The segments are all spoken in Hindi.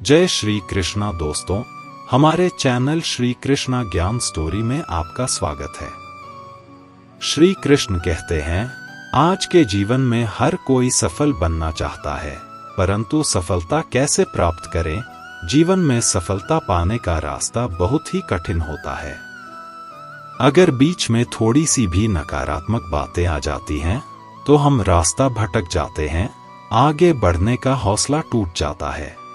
जय श्री कृष्णा दोस्तों, हमारे चैनल श्री कृष्णा ज्ञान स्टोरी में आपका स्वागत है। श्री कृष्ण कहते हैं, आज के जीवन में हर कोई सफल बनना चाहता है, परंतु सफलता कैसे प्राप्त करें? जीवन में सफलता पाने का रास्ता बहुत ही कठिन होता है। अगर बीच में थोड़ी सी भी नकारात्मक बातें आ जाती हैं, तो हम रास्ता भटक जाते हैं, आगे बढ़ने का हौसला टूट जाता है।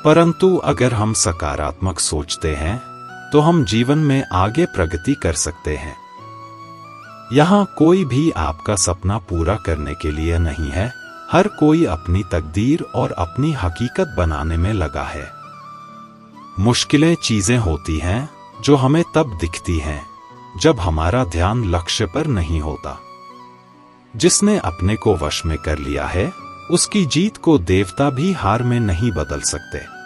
परंतु अगर हम सकारात्मक सोचते हैं तो हम जीवन में आगे प्रगति कर सकते हैं। यहाँ कोई भी आपका सपना पूरा करने के लिए नहीं है, हर कोई अपनी तकदीर और अपनी हकीकत बनाने में लगा है। मुश्किलें चीजें होती हैं जो हमें तब दिखती हैं जब हमारा ध्यान लक्ष्य पर नहीं होता। जिसने अपने को वश में कर लिया है, उसकी जीत को देवता भी हार में नहीं बदल सकते।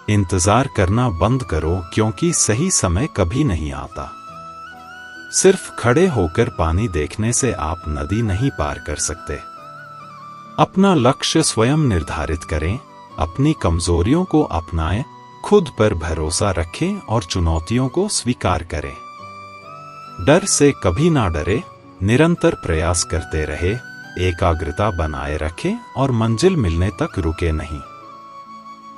इंतजार करना बंद करो, क्योंकि सही समय कभी नहीं आता। सिर्फ खड़े होकर पानी देखने से आप नदी नहीं पार कर सकते। अपना लक्ष्य स्वयं निर्धारित करें, अपनी कमजोरियों को अपनाएं, खुद पर भरोसा रखें और चुनौतियों को स्वीकार करें। डर से कभी ना डरे, निरंतर प्रयास करते रहे, एकाग्रता बनाए रखें और मंजिल मिलने तक रुके नहीं।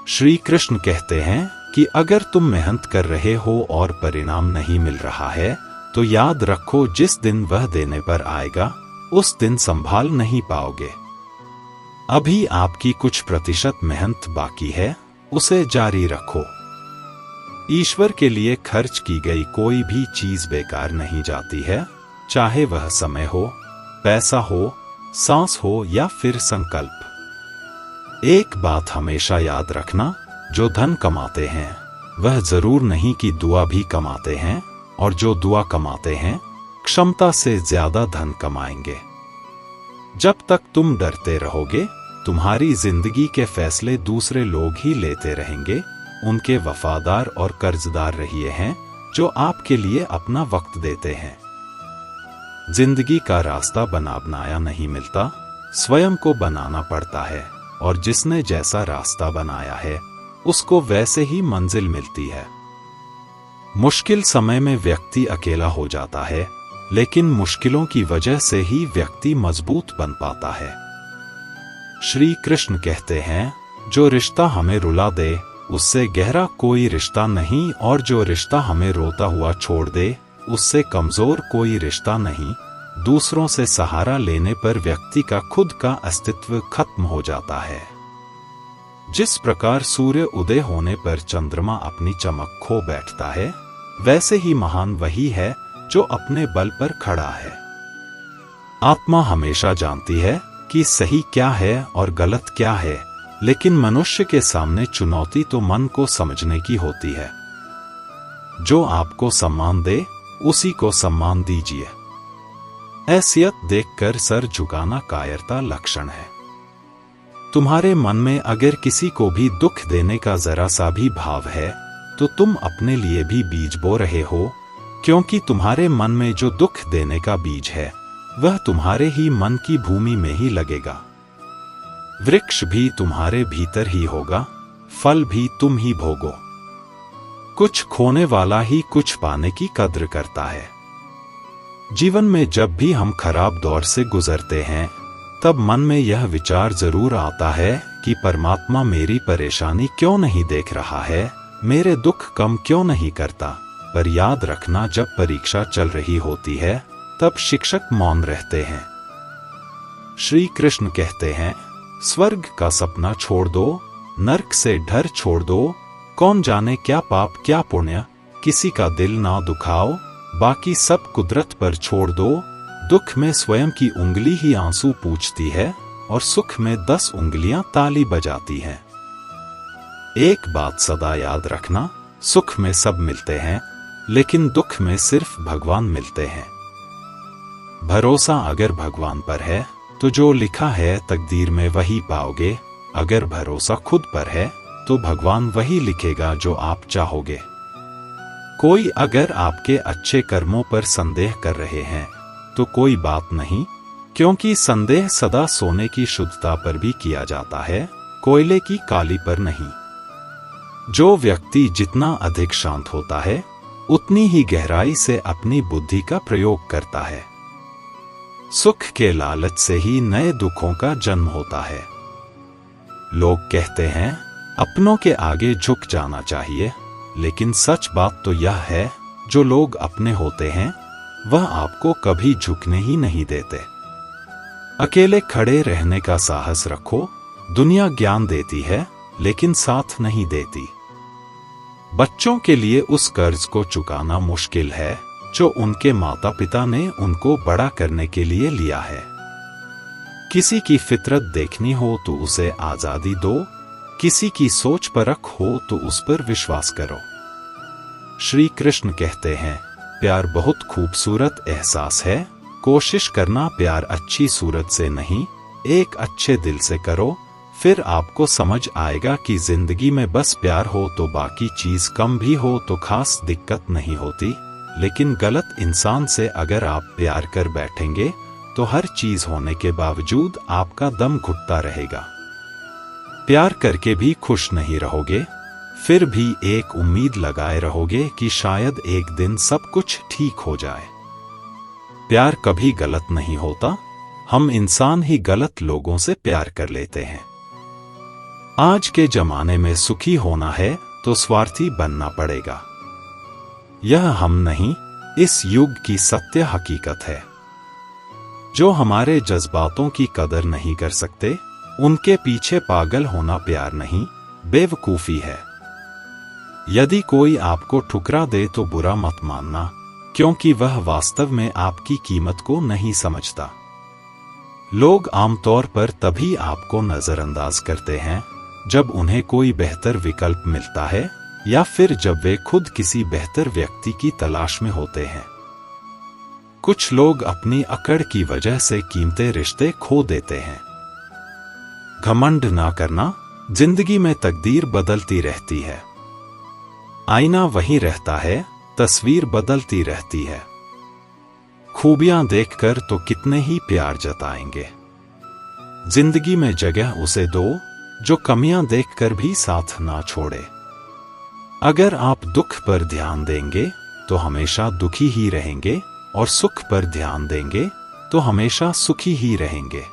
श्री कृष्ण कहते हैं कि अगर तुम मेहनत कर रहे हो और परिणाम नहीं मिल रहा है, तो याद रखो, जिस दिन वह देने पर आएगा, उस दिन संभाल नहीं पाओगे। अभी आपकी कुछ प्रतिशत मेहनत बाकी है, उसे जारी रखो। ईश्वर के लिए खर्च की गई कोई भी चीज बेकार नहीं जाती है, चाहे वह समय हो, पैसा हो, सांस हो या फिर संकल्प। एक बात हमेशा याद रखना, जो धन कमाते हैं वह जरूर नहीं कि दुआ भी कमाते हैं, और जो दुआ कमाते हैं क्षमता से ज्यादा धन कमाएंगे। जब तक तुम डरते रहोगे, तुम्हारी जिंदगी के फैसले दूसरे लोग ही लेते रहेंगे। उनके वफादार और कर्जदार रहिए हैं जो आपके लिए अपना वक्त देते हैं। जिंदगी का रास्ता बनाया नहीं मिलता, स्वयं को बनाना पड़ता है, और जिसने जैसा रास्ता बनाया है उसको वैसे ही मंजिल मिलती है। मुश्किल समय में व्यक्ति अकेला हो जाता है, लेकिन मुश्किलों की वजह से ही व्यक्ति मजबूत बन पाता है। श्री कृष्ण कहते हैं, जो रिश्ता हमें रुला दे उससे गहरा कोई रिश्ता नहीं, और जो रिश्ता हमें रोता हुआ छोड़ दे उससे कमजोर कोई रिश्ता नहीं। दूसरों से सहारा लेने पर व्यक्ति का खुद का अस्तित्व खत्म हो जाता है। जिस प्रकार सूर्य उदय होने पर चंद्रमा अपनी चमक खो बैठता है, वैसे ही महान वही है जो अपने बल पर खड़ा है। आत्मा हमेशा जानती है कि सही क्या है और गलत क्या है, लेकिन मनुष्य के सामने चुनौती तो मन को समझने की होती है। जो आपको सम्मान दे, उसी को सम्मान दीजिए। हैसियत देखकर सर झुकाना कायरता लक्षण है। तुम्हारे मन में अगर किसी को भी दुख देने का जरा सा भी भाव है, तो तुम अपने लिए भी बीज बो रहे हो, क्योंकि तुम्हारे मन में जो दुख देने का बीज है, वह तुम्हारे ही मन की भूमि में ही लगेगा। वृक्ष भी तुम्हारे भीतर ही होगा, फल भी तुम ही भोगो। कुछ खोने वाला ही कुछ पाने की कद्र करता है। जीवन में जब भी हम खराब दौर से गुजरते हैं, तब मन में यह विचार जरूर आता है कि परमात्मा मेरी परेशानी क्यों नहीं देख रहा है, मेरे दुख कम क्यों नहीं करता। पर याद रखना, जब परीक्षा चल रही होती है, तब शिक्षक मौन रहते हैं। श्री कृष्ण कहते हैं, स्वर्ग का सपना छोड़ दो, नरक से डर छोड़ दो। कौन जाने क्या पाप क्या पुण्य, किसी का दिल ना दुखाओ, बाकी सब कुदरत पर छोड़ दो। दुख में स्वयं की उंगली ही आंसू पूछती है, और सुख में 10 उंगलियां ताली बजाती हैं। एक बात सदा याद रखना, सुख में सब मिलते हैं, लेकिन दुख में सिर्फ भगवान मिलते हैं। भरोसा अगर भगवान पर है, तो जो लिखा है तकदीर में वही पाओगे। अगर भरोसा खुद पर है, तो भगवान वही लिखेगा जो आप चाहोगे। कोई अगर आपके अच्छे कर्मों पर संदेह कर रहे हैं, तो कोई बात नहीं, क्योंकि संदेह सदा सोने की शुद्धता पर भी किया जाता है, कोयले की काली पर नहीं। जो व्यक्ति जितना अधिक शांत होता है, उतनी ही गहराई से अपनी बुद्धि का प्रयोग करता है। सुख के लालच से ही नए दुखों का जन्म होता है। लोग कहते हैं अपनों के आगे झुक जाना चाहिए, लेकिन सच बात तो यह है, जो लोग अपने होते हैं वह आपको कभी झुकने ही नहीं देते। अकेले खड़े रहने का साहस रखो। दुनिया ज्ञान देती है, लेकिन साथ नहीं देती। बच्चों के लिए उस कर्ज को चुकाना मुश्किल है जो उनके माता पिता ने उनको बड़ा करने के लिए लिया है। किसी की फितरत देखनी हो तो उसे आजादी दो, किसी की सोच परख हो तो उस पर विश्वास करो। श्री कृष्ण कहते हैं, प्यार बहुत खूबसूरत एहसास है। कोशिश करना प्यार अच्छी सूरत से नहीं, एक अच्छे दिल से करो। फिर आपको समझ आएगा कि जिंदगी में बस प्यार हो तो बाकी चीज कम भी हो तो खास दिक्कत नहीं होती। लेकिन गलत इंसान से अगर आप प्यार कर बैठेंगे तो हर चीज होने के बावजूद आपका दम घुटता रहेगा। प्यार करके भी खुश नहीं रहोगे, फिर भी एक उम्मीद लगाए रहोगे कि शायद एक दिन सब कुछ ठीक हो जाए। प्यार कभी गलत नहीं होता, हम इंसान ही गलत लोगों से प्यार कर लेते हैं। आज के जमाने में सुखी होना है तो स्वार्थी बनना पड़ेगा। यह हम नहीं, इस युग की सत्य हकीकत है। जो हमारे जज्बातों की कदर नहीं कर सकते, उनके पीछे पागल होना प्यार नहीं, बेवकूफी है। यदि कोई आपको ठुकरा दे तो बुरा मत मानना, क्योंकि वह वास्तव में आपकी कीमत को नहीं समझता। लोग आमतौर पर तभी आपको नजरअंदाज करते हैं जब उन्हें कोई बेहतर विकल्प मिलता है, या फिर जब वे खुद किसी बेहतर व्यक्ति की तलाश में होते हैं। कुछ लोग अपनी अकड़ की वजह से कीमती रिश्ते खो देते हैं। घमंड ना करना, जिंदगी में तकदीर बदलती रहती है। आईना वहीं रहता है, तस्वीर बदलती रहती है। खूबियां देखकर तो कितने ही प्यार जताएंगे। जिंदगी में जगह उसे दो जो कमियां देखकर भी साथ ना छोड़े। अगर आप दुख पर ध्यान देंगे तो हमेशा दुखी ही रहेंगे, और सुख पर ध्यान देंगे तो हमेशा सुखी ही रहेंगे।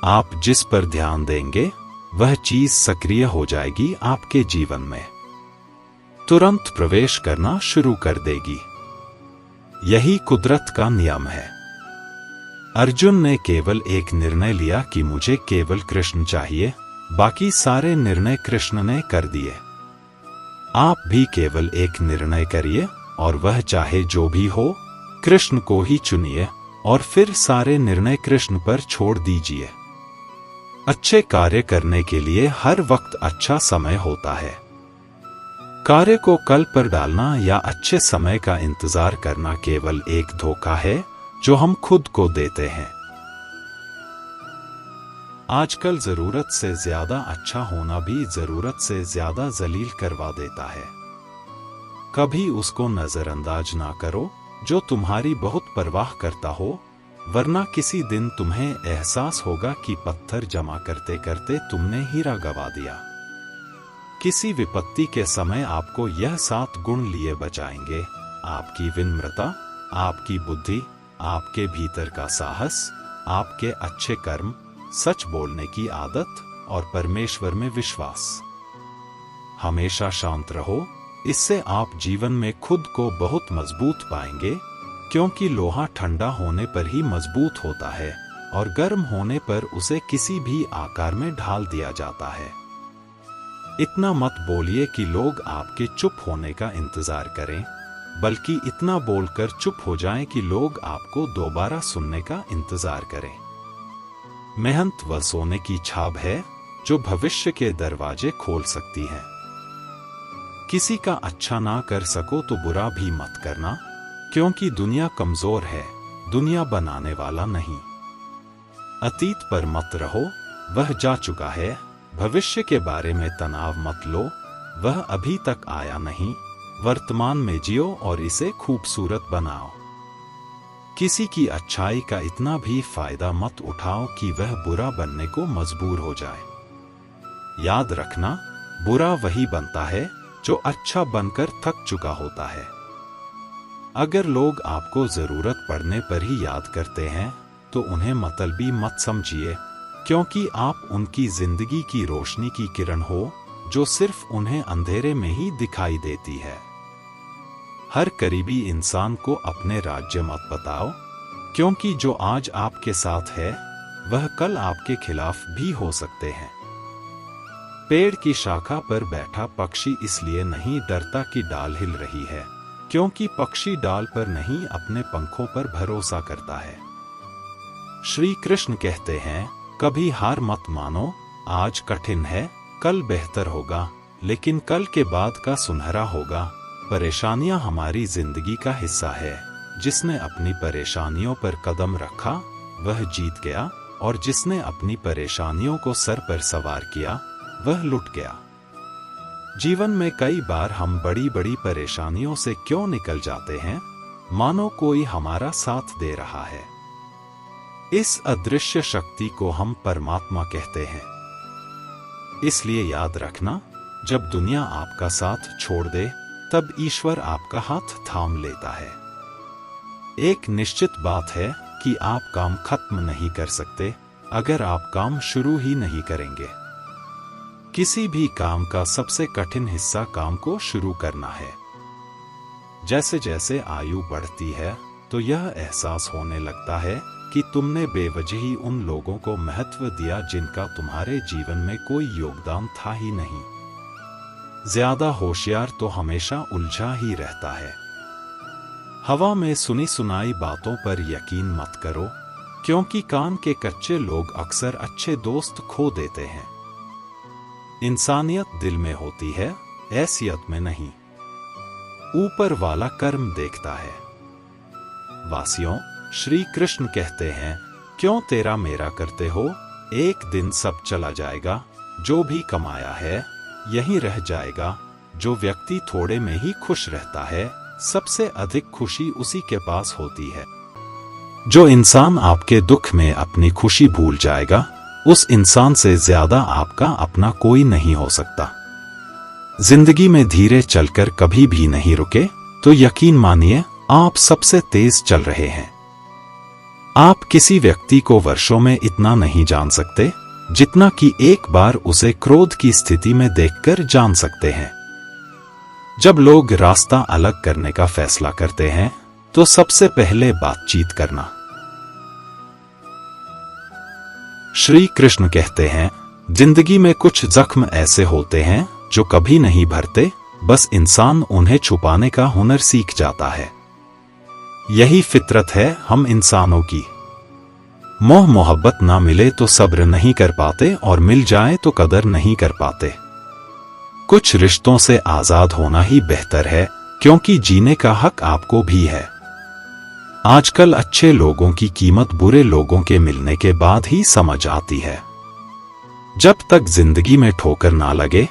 आप जिस पर ध्यान देंगे वह चीज सक्रिय हो जाएगी आपके जीवन में, तुरंत प्रवेश करना शुरू कर देगी। यही कुदरत का नियम है। अर्जुन ने केवल एक निर्णय लिया कि मुझे केवल कृष्ण चाहिए, बाकी सारे निर्णय कृष्ण ने कर दिए। आप भी केवल एक निर्णय करिए, और वह चाहे जो भी हो, कृष्ण को ही चुनिए, और फिर सारे निर्णय कृष्ण पर छोड़ दीजिए। अच्छे कार्य करने के लिए हर वक्त अच्छा समय होता है। कार्य को कल पर डालना या अच्छे समय का इंतजार करना केवल एक धोखा है जो हम खुद को देते हैं। आजकल जरूरत से ज्यादा अच्छा होना भी जरूरत से ज्यादा जलील करवा देता है। कभी उसको नजरअंदाज ना करो जो तुम्हारी बहुत परवाह करता हो, वरना किसी दिन तुम्हें एहसास होगा कि पत्थर जमा करते करते तुमने हीरा गवा दिया। किसी विपत्ति के समय आपको यह 7 गुण लिए बचाएंगे: आपकी विनम्रता, आपकी बुद्धि, आपके भीतर का साहस, आपके अच्छे कर्म, सच बोलने की आदत और परमेश्वर में विश्वास। हमेशा शांत रहो, इससे आप जीवन में खुद को बहुत मजबूत पाएंगे, क्योंकि लोहा ठंडा होने पर ही मजबूत होता है और गर्म होने पर उसे किसी भी आकार में ढाल दिया जाता है। इतना मत बोलिए कि लोग आपके चुप होने का इंतजार करें, बल्कि इतना बोलकर चुप हो जाएं कि लोग आपको दोबारा सुनने का इंतजार करें। मेहनत वह सोने की छाप है जो भविष्य के दरवाजे खोल सकती है। किसी का अच्छा ना कर सको तो बुरा भी मत करना, क्योंकि दुनिया कमजोर है, दुनिया बनाने वाला नहीं। अतीत पर मत रहो, वह जा चुका है। भविष्य के बारे में तनाव मत लो, वह अभी तक आया नहीं। वर्तमान में जियो और इसे खूबसूरत बनाओ। किसी की अच्छाई का इतना भी फायदा मत उठाओ कि वह बुरा बनने को मजबूर हो जाए। याद रखना, बुरा वही बनता है जो अच्छा बनकर थक चुका होता है। अगर लोग आपको जरूरत पड़ने पर ही याद करते हैं तो उन्हें मतलबी मत समझिए, क्योंकि आप उनकी जिंदगी की रोशनी की किरण हो जो सिर्फ उन्हें अंधेरे में ही दिखाई देती है। हर करीबी इंसान को अपने राज्य मत बताओ, क्योंकि जो आज आपके साथ है वह कल आपके खिलाफ भी हो सकते हैं। पेड़ की शाखा पर बैठा पक्षी इसलिए नहीं डरता कि डाल हिल रही है, क्योंकि पक्षी डाल पर नहीं अपने पंखों पर भरोसा करता है। श्री कृष्ण कहते हैं, कभी हार मत मानो, आज कठिन है, कल बेहतर होगा, लेकिन कल के बाद का सुनहरा होगा। परेशानियां हमारी जिंदगी का हिस्सा है। जिसने अपनी परेशानियों पर कदम रखा वह जीत गया, और जिसने अपनी परेशानियों को सर पर सवार किया वह लुट गया। जीवन में कई बार हम बड़ी बड़ी परेशानियों से क्यों निकल जाते हैं, मानो कोई हमारा साथ दे रहा है। इस अदृश्य शक्ति को हम परमात्मा कहते हैं। इसलिए याद रखना, जब दुनिया आपका साथ छोड़ दे तब ईश्वर आपका हाथ थाम लेता है। एक निश्चित बात है कि आप काम खत्म नहीं कर सकते अगर आप काम शुरू ही नहीं करेंगे। किसी भी काम का सबसे कठिन हिस्सा काम को शुरू करना है। जैसे जैसे आयु बढ़ती है तो यह एहसास होने लगता है कि तुमने बेवजह उन लोगों को महत्व दिया जिनका तुम्हारे जीवन में कोई योगदान था ही नहीं। ज्यादा होशियार तो हमेशा उलझा ही रहता है। हवा में सुनी सुनाई बातों पर यकीन मत करो, क्योंकि कान के कच्चे लोग अक्सर अच्छे दोस्त खो देते हैं। इंसानियत दिल में होती है, हैसियत में नहीं। ऊपर वाला कर्म देखता है। वासियों, श्री कृष्ण कहते हैं, क्यों तेरा मेरा करते हो, एक दिन सब चला जाएगा। जो भी कमाया है यहीं रह जाएगा। जो व्यक्ति थोड़े में ही खुश रहता है, सबसे अधिक खुशी उसी के पास होती है। जो इंसान आपके दुख में अपनी खुशी भूल जाएगा, उस इंसान से ज्यादा आपका अपना कोई नहीं हो सकता। जिंदगी में धीरे चलकर कभी भी नहीं रुके तो यकीन मानिए आप सबसे तेज चल रहे हैं। आप किसी व्यक्ति को वर्षों में इतना नहीं जान सकते जितना कि एक बार उसे क्रोध की स्थिति में देखकर जान सकते हैं। जब लोग रास्ता अलग करने का फैसला करते हैं तो सबसे पहले बातचीत करना। श्री कृष्ण कहते हैं, जिंदगी में कुछ जख्म ऐसे होते हैं जो कभी नहीं भरते, बस इंसान उन्हें छुपाने का हुनर सीख जाता है। यही फितरत है हम इंसानों की। मोह मोहब्बत ना मिले तो सब्र नहीं कर पाते, और मिल जाए तो कदर नहीं कर पाते। कुछ रिश्तों से आजाद होना ही बेहतर है, क्योंकि जीने का हक आपको भी है। आजकल अच्छे लोगों की कीमत बुरे लोगों के मिलने के बाद ही समझ आती है। जब तक जिंदगी में ठोकर ना लगे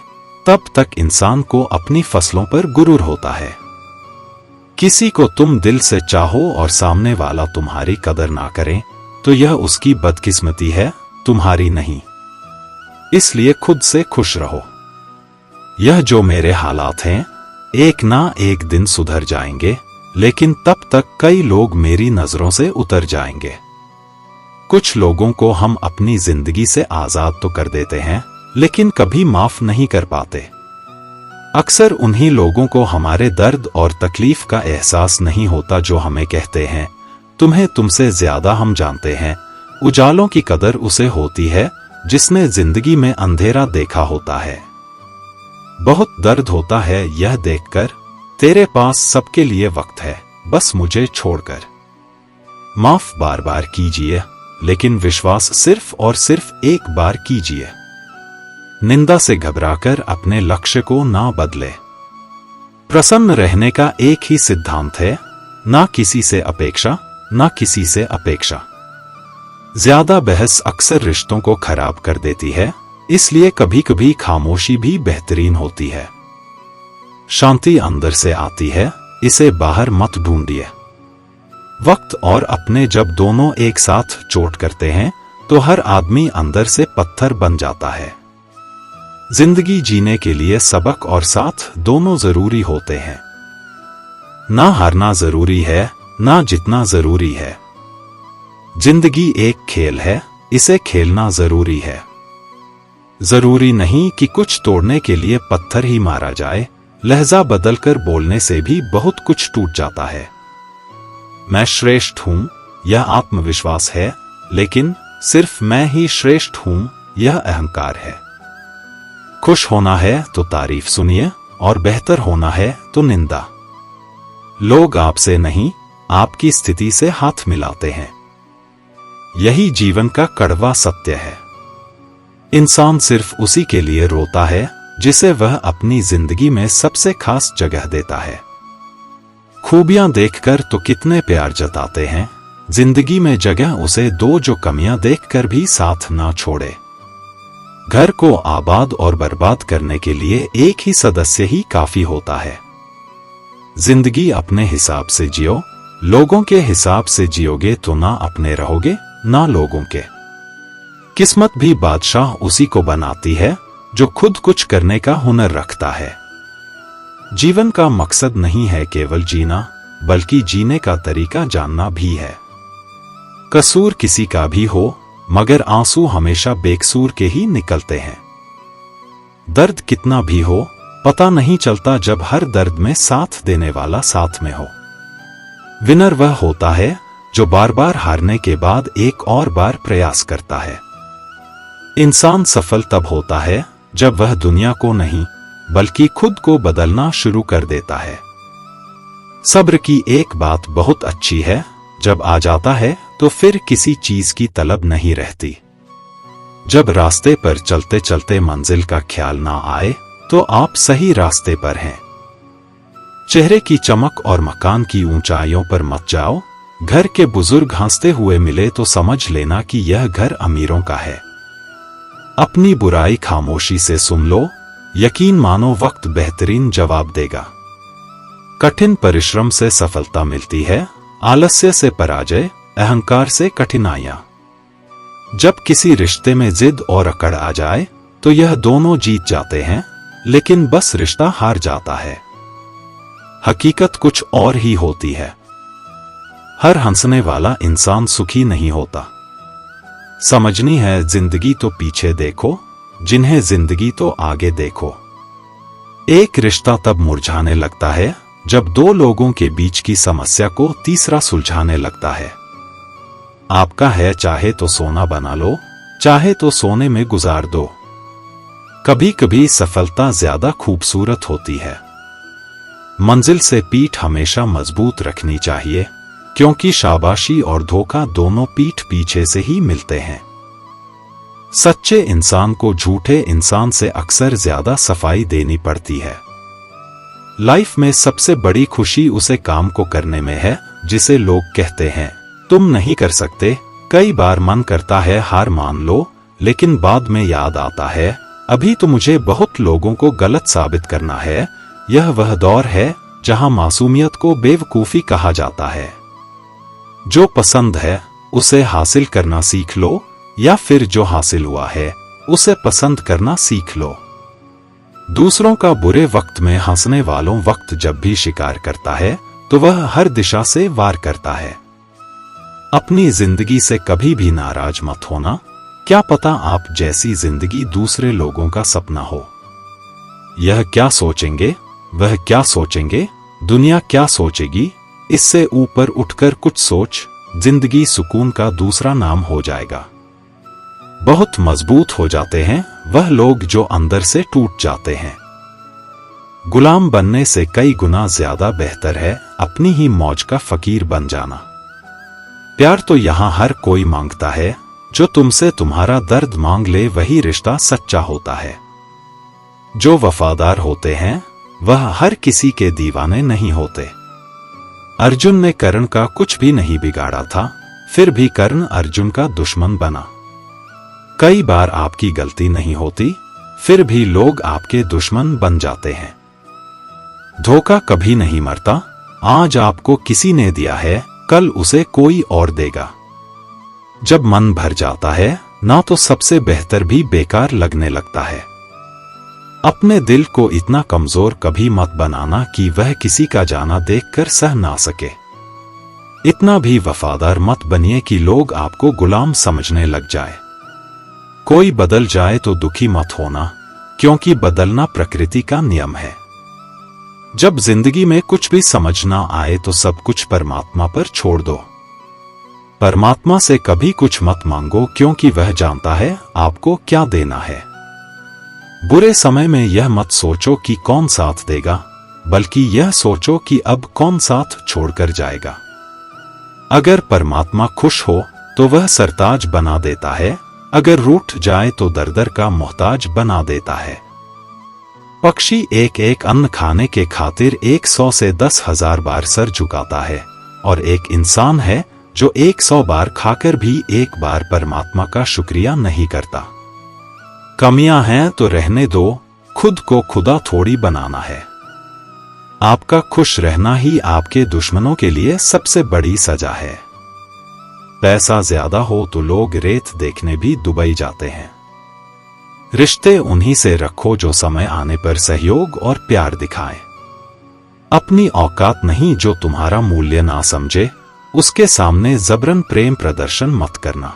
तब तक इंसान को अपनी फसलों पर गुरूर होता है। किसी को तुम दिल से चाहो और सामने वाला तुम्हारी कदर ना करे तो यह उसकी बदकिस्मती है, तुम्हारी नहीं। इसलिए खुद से खुश रहो। यह जो मेरे हालात हैं, एक ना एक दिन सुधर जाएंगे, लेकिन तब तक कई लोग मेरी नजरों से उतर जाएंगे। कुछ लोगों को हम अपनी जिंदगी से आजाद तो कर देते हैं, लेकिन कभी माफ नहीं कर पाते। अक्सर उन्हीं लोगों को हमारे दर्द और तकलीफ का एहसास नहीं होता जो हमें कहते हैं, तुम्हें तुमसे ज्यादा हम जानते हैं। उजालों की कदर उसे होती है जिसने जिंदगी में अंधेरा देखा होता है। बहुत दर्द होता है यह देखकर, तेरे पास सबके लिए वक्त है, बस मुझे छोड़कर। माफ बार बार कीजिए, लेकिन विश्वास सिर्फ और सिर्फ एक बार कीजिए। निंदा से घबराकर अपने लक्ष्य को ना बदले। प्रसन्न रहने का एक ही सिद्धांत है, ना किसी से अपेक्षा, ना किसी से अपेक्षा। ज्यादा बहस अक्सर रिश्तों को खराब कर देती है, इसलिए कभी कभी खामोशी भी बेहतरीन होती है। शांति अंदर से आती है, इसे बाहर मत ढूंढिए। वक्त और अपने जब दोनों एक साथ चोट करते हैं तो हर आदमी अंदर से पत्थर बन जाता है। जिंदगी जीने के लिए सबक और साथ दोनों जरूरी होते हैं। ना हारना जरूरी है, ना जीतना जरूरी है। जिंदगी एक खेल है, इसे खेलना जरूरी है। जरूरी नहीं कि कुछ तोड़ने के लिए पत्थर ही मारा जाए, लहजा बदलकर बोलने से भी बहुत कुछ टूट जाता है। मैं श्रेष्ठ हूं, यह आत्मविश्वास है, लेकिन सिर्फ मैं ही श्रेष्ठ हूं, यह अहंकार है। खुश होना है तो तारीफ सुनिए, और बेहतर होना है तो निंदा। लोग आपसे नहीं, आपकी स्थिति से हाथ मिलाते हैं। यही जीवन का कड़वा सत्य है। इंसान सिर्फ उसी के लिए रोता है जिसे वह अपनी जिंदगी में सबसे खास जगह देता है। खूबियां देखकर तो कितने प्यार जताते हैं, जिंदगी में जगह उसे दो जो कमियां देखकर भी साथ ना छोड़े। घर को आबाद और बर्बाद करने के लिए एक ही सदस्य ही काफी होता है। जिंदगी अपने हिसाब से जियो, लोगों के हिसाब से जियोगे तो ना अपने रहोगे ना लोगों के। किस्मत भी बादशाह उसी को बनाती है जो खुद कुछ करने का हुनर रखता है। जीवन का मकसद नहीं है केवल जीना, बल्कि जीने का तरीका जानना भी है। कसूर किसी का भी हो, मगर आंसू हमेशा बेकसूर के ही निकलते हैं। दर्द कितना भी हो, पता नहीं चलता जब हर दर्द में साथ देने वाला साथ में हो। विनर वह होता है जो बार बार हारने के बाद एक और बार प्रयास करता है। इंसान सफल तब होता है जब वह दुनिया को नहीं, बल्कि खुद को बदलना शुरू कर देता है। सब्र की एक बात बहुत अच्छी है, जब आ जाता है तो फिर किसी चीज की तलब नहीं रहती। जब रास्ते पर चलते चलते मंजिल का ख्याल ना आए तो आप सही रास्ते पर हैं। चेहरे की चमक और मकान की ऊंचाइयों पर मत जाओ। घर के बुजुर्ग हंसते हुए मिले तो समझ लेना कि यह घर अमीरों का है। अपनी बुराई खामोशी से सुन लो, यकीन मानो वक्त बेहतरीन जवाब देगा। कठिन परिश्रम से सफलता मिलती है, आलस्य से पराजय, अहंकार से कठिनाइयां। जब किसी रिश्ते में जिद और अकड़ आ जाए तो यह दोनों जीत जाते हैं, लेकिन बस रिश्ता हार जाता है। हकीकत कुछ और ही होती है। हर हंसने वाला इंसान सुखी नहीं होता। समझनी है जिंदगी तो पीछे देखो, जिन्हें जिंदगी तो आगे देखो। एक रिश्ता तब मुरझाने लगता है जब दो लोगों के बीच की समस्या को तीसरा सुलझाने लगता है। आपका है चाहे तो सोना बना लो, चाहे तो सोने में गुजार दो। कभी कभी सफलता ज्यादा खूबसूरत होती है। मंजिल से पीठ हमेशा मजबूत रखनी चाहिए, क्योंकि शाबाशी और धोखा दोनों पीठ पीछे से ही मिलते हैं। सच्चे इंसान को झूठे इंसान से अक्सर ज्यादा सफाई देनी पड़ती है। लाइफ में सबसे बड़ी खुशी उसे काम को करने में है जिसे लोग कहते हैं तुम नहीं कर सकते। कई बार मन करता है हार मान लो, लेकिन बाद में याद आता है अभी तो मुझे बहुत लोगों को गलत साबित करना है। यह वह दौर है जहां मासूमियत को बेवकूफी कहा जाता है। जो पसंद है उसे हासिल करना सीख लो, या फिर जो हासिल हुआ है उसे पसंद करना सीख लो। दूसरों का बुरे वक्त में हंसने वालों वक्त जब भी शिकार करता है तो वह हर दिशा से वार करता है। अपनी जिंदगी से कभी भी नाराज मत होना, क्या पता आप जैसी जिंदगी दूसरे लोगों का सपना हो। यह क्या सोचेंगे, वह क्या सोचेंगे, दुनिया क्या सोचेगी, इससे ऊपर उठकर कुछ सोच, जिंदगी सुकून का दूसरा नाम हो जाएगा। बहुत मजबूत हो जाते हैं वह लोग जो अंदर से टूट जाते हैं। गुलाम बनने से कई गुना ज्यादा बेहतर है अपनी ही मौज का फकीर बन जाना। प्यार तो यहां हर कोई मांगता है, जो तुमसे तुम्हारा दर्द मांग ले वही रिश्ता सच्चा होता है। जो वफादार होते हैं वह हर किसी के दीवाने नहीं होते। अर्जुन ने कर्ण का कुछ भी नहीं बिगाड़ा था, फिर भी कर्ण अर्जुन का दुश्मन बना। कई बार आपकी गलती नहीं होती, फिर भी लोग आपके दुश्मन बन जाते हैं। धोखा कभी नहीं मरता, आज आपको किसी ने दिया है कल उसे कोई और देगा। जब मन भर जाता है ना तो सबसे बेहतर भी बेकार लगने लगता है। अपने दिल को इतना कमजोर कभी मत बनाना कि वह किसी का जाना देखकर सह ना सके। इतना भी वफादार मत बनिए कि लोग आपको गुलाम समझने लग जाए। कोई बदल जाए तो दुखी मत होना, क्योंकि बदलना प्रकृति का नियम है। जब जिंदगी में कुछ भी समझ ना आए तो सब कुछ परमात्मा पर छोड़ दो। परमात्मा से कभी कुछ मत मांगो, क्योंकि वह जानता है आपको क्या देना है। बुरे समय में यह मत सोचो कि कौन साथ देगा, बल्कि यह सोचो कि अब कौन साथ छोड़कर जाएगा। अगर परमात्मा खुश हो तो वह सरताज बना देता है, अगर रूठ जाए तो दर-दर का मोहताज बना देता है। पक्षी एक एक अन्न खाने के खातिर 100 से 10,000 बार सर झुकाता है, और एक इंसान है जो 100 बार खाकर भी एक बार परमात्मा का शुक्रिया नहीं करता। कमियां हैं तो रहने दो, खुद को खुदा थोड़ी बनाना है। आपका खुश रहना ही आपके दुश्मनों के लिए सबसे बड़ी सजा है। पैसा ज्यादा हो तो लोग रेत देखने भी दुबई जाते हैं। रिश्ते उन्हीं से रखो जो समय आने पर सहयोग और प्यार दिखाएं। अपनी औकात नहीं जो तुम्हारा मूल्य ना समझे, उसके सामने जबरन प्रेम प्रदर्शन मत करना।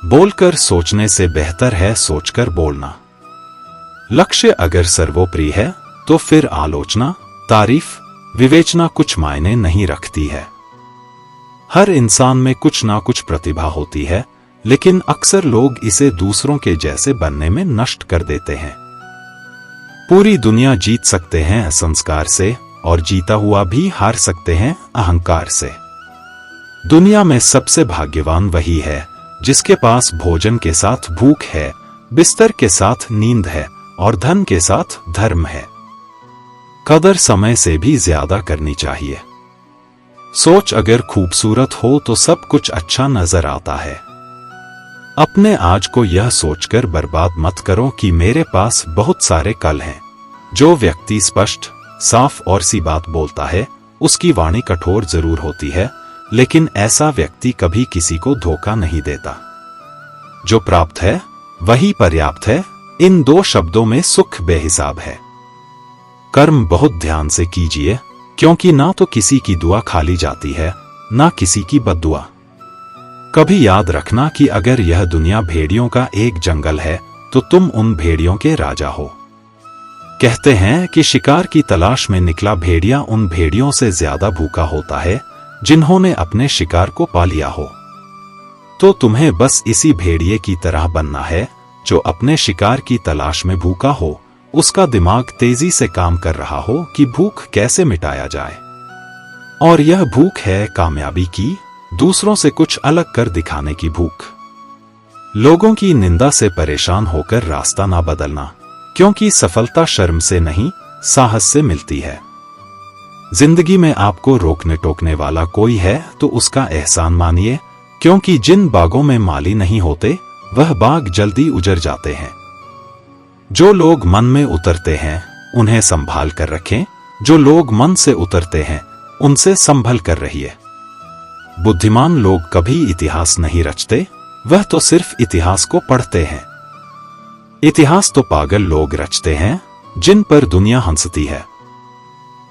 बोलकर सोचने से बेहतर है सोचकर बोलना। लक्ष्य अगर सर्वोपरि है तो फिर आलोचना, तारीफ, विवेचना कुछ मायने नहीं रखती है। हर इंसान में कुछ ना कुछ प्रतिभा होती है, लेकिन अक्सर लोग इसे दूसरों के जैसे बनने में नष्ट कर देते हैं। पूरी दुनिया जीत सकते हैं संस्कार से, और जीता हुआ भी हार सकते हैं अहंकार से। दुनिया में सबसे भाग्यवान वही है जिसके पास भोजन के साथ भूख है, बिस्तर के साथ नींद है, और धन के साथ धर्म है। कदर समय से भी ज्यादा करनी चाहिए। सोच अगर खूबसूरत हो तो सब कुछ अच्छा नजर आता है। अपने आज को यह सोचकर बर्बाद मत करो कि मेरे पास बहुत सारे कल हैं। जो व्यक्ति स्पष्ट, साफ और सी बात बोलता है, उसकी वाणी कठोर जरूर होती है, लेकिन ऐसा व्यक्ति कभी किसी को धोखा नहीं देता। जो प्राप्त है वही पर्याप्त है, इन दो शब्दों में सुख बेहिसाब है। कर्म बहुत ध्यान से कीजिए, क्योंकि ना तो किसी की दुआ खाली जाती है, ना किसी की बद्दुआ। कभी याद रखना कि अगर यह दुनिया भेड़ियों का एक जंगल है तो तुम उन भेड़ियों के राजा हो। कहते हैं कि शिकार की तलाश में निकला भेड़िया उन भेड़ियों से ज्यादा भूखा होता है जिन्होंने अपने शिकार को पा लिया हो। तो तुम्हें बस इसी भेड़िए की तरह बनना है जो अपने शिकार की तलाश में भूखा हो, उसका दिमाग तेजी से काम कर रहा हो कि भूख कैसे मिटाया जाए। और यह भूख है कामयाबी की, दूसरों से कुछ अलग कर दिखाने की भूख। लोगों की निंदा से परेशान होकर रास्ता ना बदलना, क्योंकि सफलता शर्म से नहीं, साहस से मिलती है। जिंदगी में आपको रोकने टोकने वाला कोई है तो उसका एहसान मानिए, क्योंकि जिन बागों में माली नहीं होते वह बाग जल्दी उजड़ जाते हैं। जो लोग मन में उतरते हैं उन्हें संभाल कर रखें, जो लोग मन से उतरते हैं उनसे संभल कर रहिए। बुद्धिमान लोग कभी इतिहास नहीं रचते, वह तो सिर्फ इतिहास को पढ़ते हैं। इतिहास तो पागल लोग रचते हैं जिन पर दुनिया हंसती है।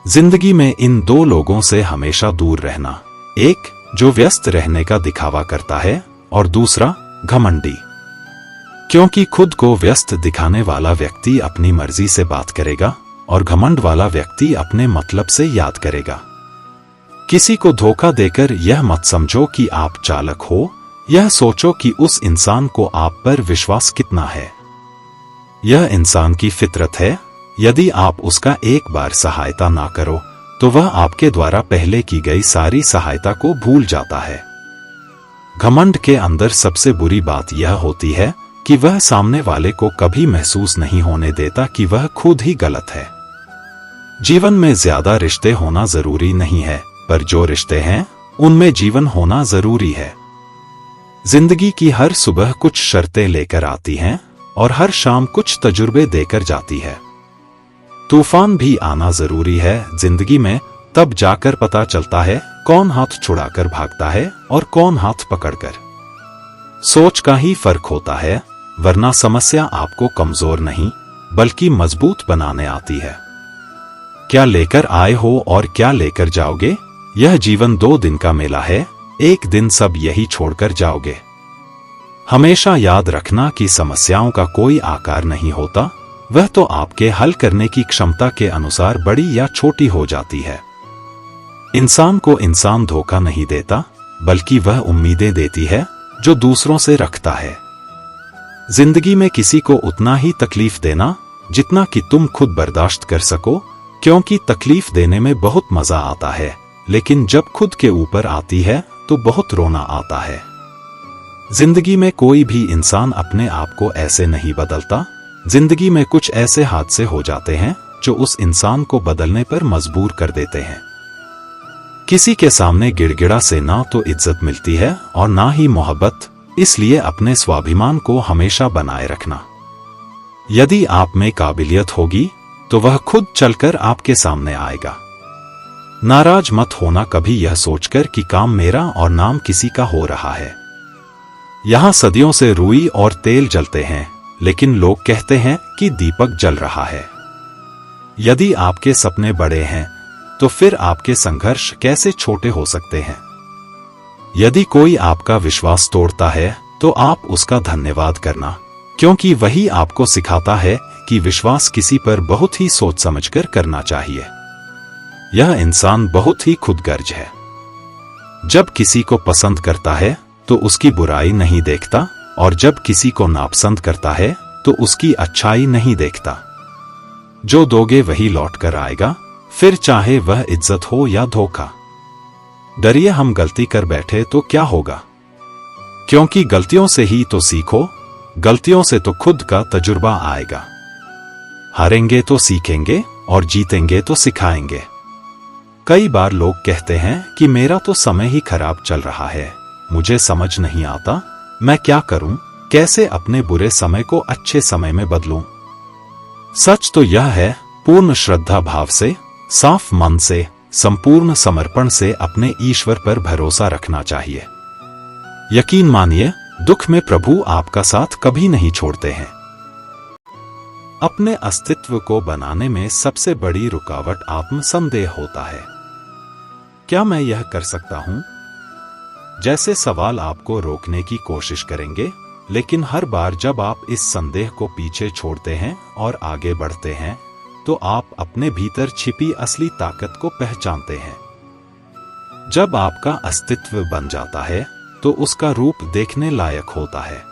जिंदगी में इन दो लोगों से हमेशा दूर रहना, एक जो व्यस्त रहने का दिखावा करता है और दूसरा घमंडी। क्योंकि खुद को व्यस्त दिखाने वाला व्यक्ति अपनी मर्जी से बात करेगा और घमंड वाला व्यक्ति अपने मतलब से याद करेगा। किसी को धोखा देकर यह मत समझो कि आप चालाक हो, यह सोचो कि उस इंसान को आप पर विश्वास कितना है। यह इंसान की फितरत है, यदि आप उसका एक बार सहायता ना करो तो वह आपके द्वारा पहले की गई सारी सहायता को भूल जाता है। घमंड के अंदर सबसे बुरी बात यह होती है कि वह सामने वाले को कभी महसूस नहीं होने देता कि वह खुद ही गलत है। जीवन में ज्यादा रिश्ते होना जरूरी नहीं है, पर जो रिश्ते हैं उनमें जीवन होना जरूरी है। जिंदगी की हर सुबह कुछ शर्तें लेकर आती हैं और हर शाम कुछ तजुर्बे देकर जाती है। तूफान भी आना जरूरी है जिंदगी में, तब जाकर पता चलता है कौन हाथ छुड़ाकर भागता है और कौन हाथ पकड़कर। सोच का ही फर्क होता है, वरना समस्या आपको कमजोर नहीं बल्कि मजबूत बनाने आती है। क्या लेकर आए हो और क्या लेकर जाओगे? यह जीवन 2 दिन का मेला है, एक दिन सब यही छोड़कर जाओगे। हमेशा याद रखना कि समस्याओं का कोई आकार नहीं होता, वह तो आपके हल करने की क्षमता के अनुसार बड़ी या छोटी हो जाती है। इंसान को इंसान धोखा नहीं देता, बल्कि वह उम्मीदें देती है जो दूसरों से रखता है। जिंदगी में किसी को उतना ही तकलीफ देना जितना कि तुम खुद बर्दाश्त कर सको, क्योंकि तकलीफ देने में बहुत मजा आता है, लेकिन जब खुद के ऊपर आती है तो बहुत रोना आता है। जिंदगी में कोई भी इंसान अपने आप को ऐसे नहीं बदलता। जिंदगी में कुछ ऐसे हादसे हो जाते हैं जो उस इंसान को बदलने पर मजबूर कर देते हैं। किसी के सामने गिड़गिड़ा से ना तो इज्जत मिलती है और ना ही मोहब्बत, इसलिए अपने स्वाभिमान को हमेशा बनाए रखना। यदि आप में काबिलियत होगी तो वह खुद चलकर आपके सामने आएगा। नाराज मत होना कभी यह सोचकर कि काम मेरा और नाम किसी का हो रहा है। यहां सदियों से रुई और तेल जलते हैं, लेकिन लोग कहते हैं कि दीपक जल रहा है। यदि आपके सपने बड़े हैं तो फिर आपके संघर्ष कैसे छोटे हो सकते हैं? यदि कोई आपका विश्वास तोड़ता है तो आप उसका धन्यवाद करना, क्योंकि वही आपको सिखाता है कि विश्वास किसी पर बहुत ही सोच समझकर करना चाहिए। यह इंसान बहुत ही खुदगर्ज है। जब किसी को पसंद करता है तो उसकी बुराई नहीं देखता, और जब किसी को नापसंद करता है तो उसकी अच्छाई नहीं देखता। जो दोगे वही लौट कर आएगा, फिर चाहे वह इज्जत हो या धोखा। डरिए हम गलती कर बैठे तो क्या होगा, क्योंकि गलतियों से ही तो सीखो, गलतियों से तो खुद का तजुर्बा आएगा। हारेंगे तो सीखेंगे और जीतेंगे तो सिखाएंगे। कई बार लोग कहते हैं कि मेरा तो समय ही खराब चल रहा है, मुझे समझ नहीं आता मैं क्या करूं, कैसे अपने बुरे समय को अच्छे समय में बदलूं। सच तो यह है, पूर्ण श्रद्धा भाव से, साफ मन से, संपूर्ण समर्पण से अपने ईश्वर पर भरोसा रखना चाहिए। यकीन मानिए, दुख में प्रभु आपका साथ कभी नहीं छोड़ते हैं। अपने अस्तित्व को बनाने में सबसे बड़ी रुकावट आत्मसंदेह होता है। क्या मैं यह कर सकता हूं? जैसे सवाल आपको रोकने की कोशिश करेंगे, लेकिन हर बार जब आप इस संदेह को पीछे छोड़ते हैं और आगे बढ़ते हैं, तो आप अपने भीतर छिपी असली ताकत को पहचानते हैं। जब आपका अस्तित्व बन जाता है तो उसका रूप देखने लायक होता है।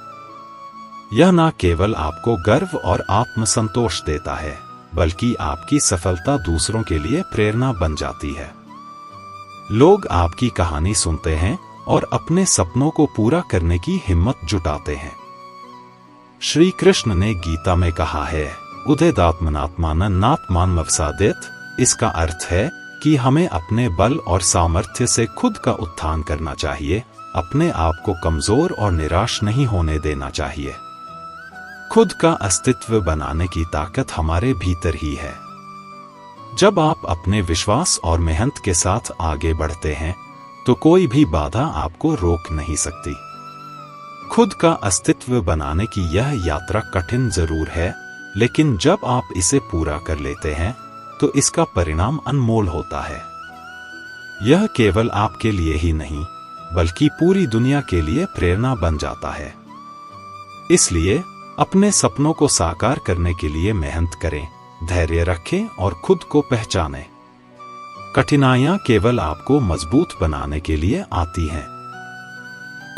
यह न केवल आपको गर्व और आत्मसंतोष देता है, बल्कि आपकी सफलता दूसरों के लिए प्रेरणा बन जाती है। लोग आपकी कहानी सुनते हैं और अपने सपनों को पूरा करने की हिम्मत जुटाते हैं। श्री कृष्ण ने गीता में कहा है, उदेदात्मनात्मान नात्मान मवसादेत। इसका अर्थ है कि हमें अपने बल और सामर्थ्य से खुद का उत्थान करना चाहिए, अपने आप को कमजोर और निराश नहीं होने देना चाहिए। खुद का अस्तित्व बनाने की ताकत हमारे भीतर ही है। जब आप अपने विश्वास और मेहनत के साथ आगे बढ़ते हैं तो कोई भी बाधा आपको रोक नहीं सकती। खुद का अस्तित्व बनाने की यह यात्रा कठिन जरूर है, लेकिन जब आप इसे पूरा कर लेते हैं तो इसका परिणाम अनमोल होता है। यह केवल आपके लिए ही नहीं, बल्कि पूरी दुनिया के लिए प्रेरणा बन जाता है। इसलिए अपने सपनों को साकार करने के लिए मेहनत करें, धैर्य रखें और खुद को पहचानें। कठिनाइयां केवल आपको मजबूत बनाने के लिए आती हैं।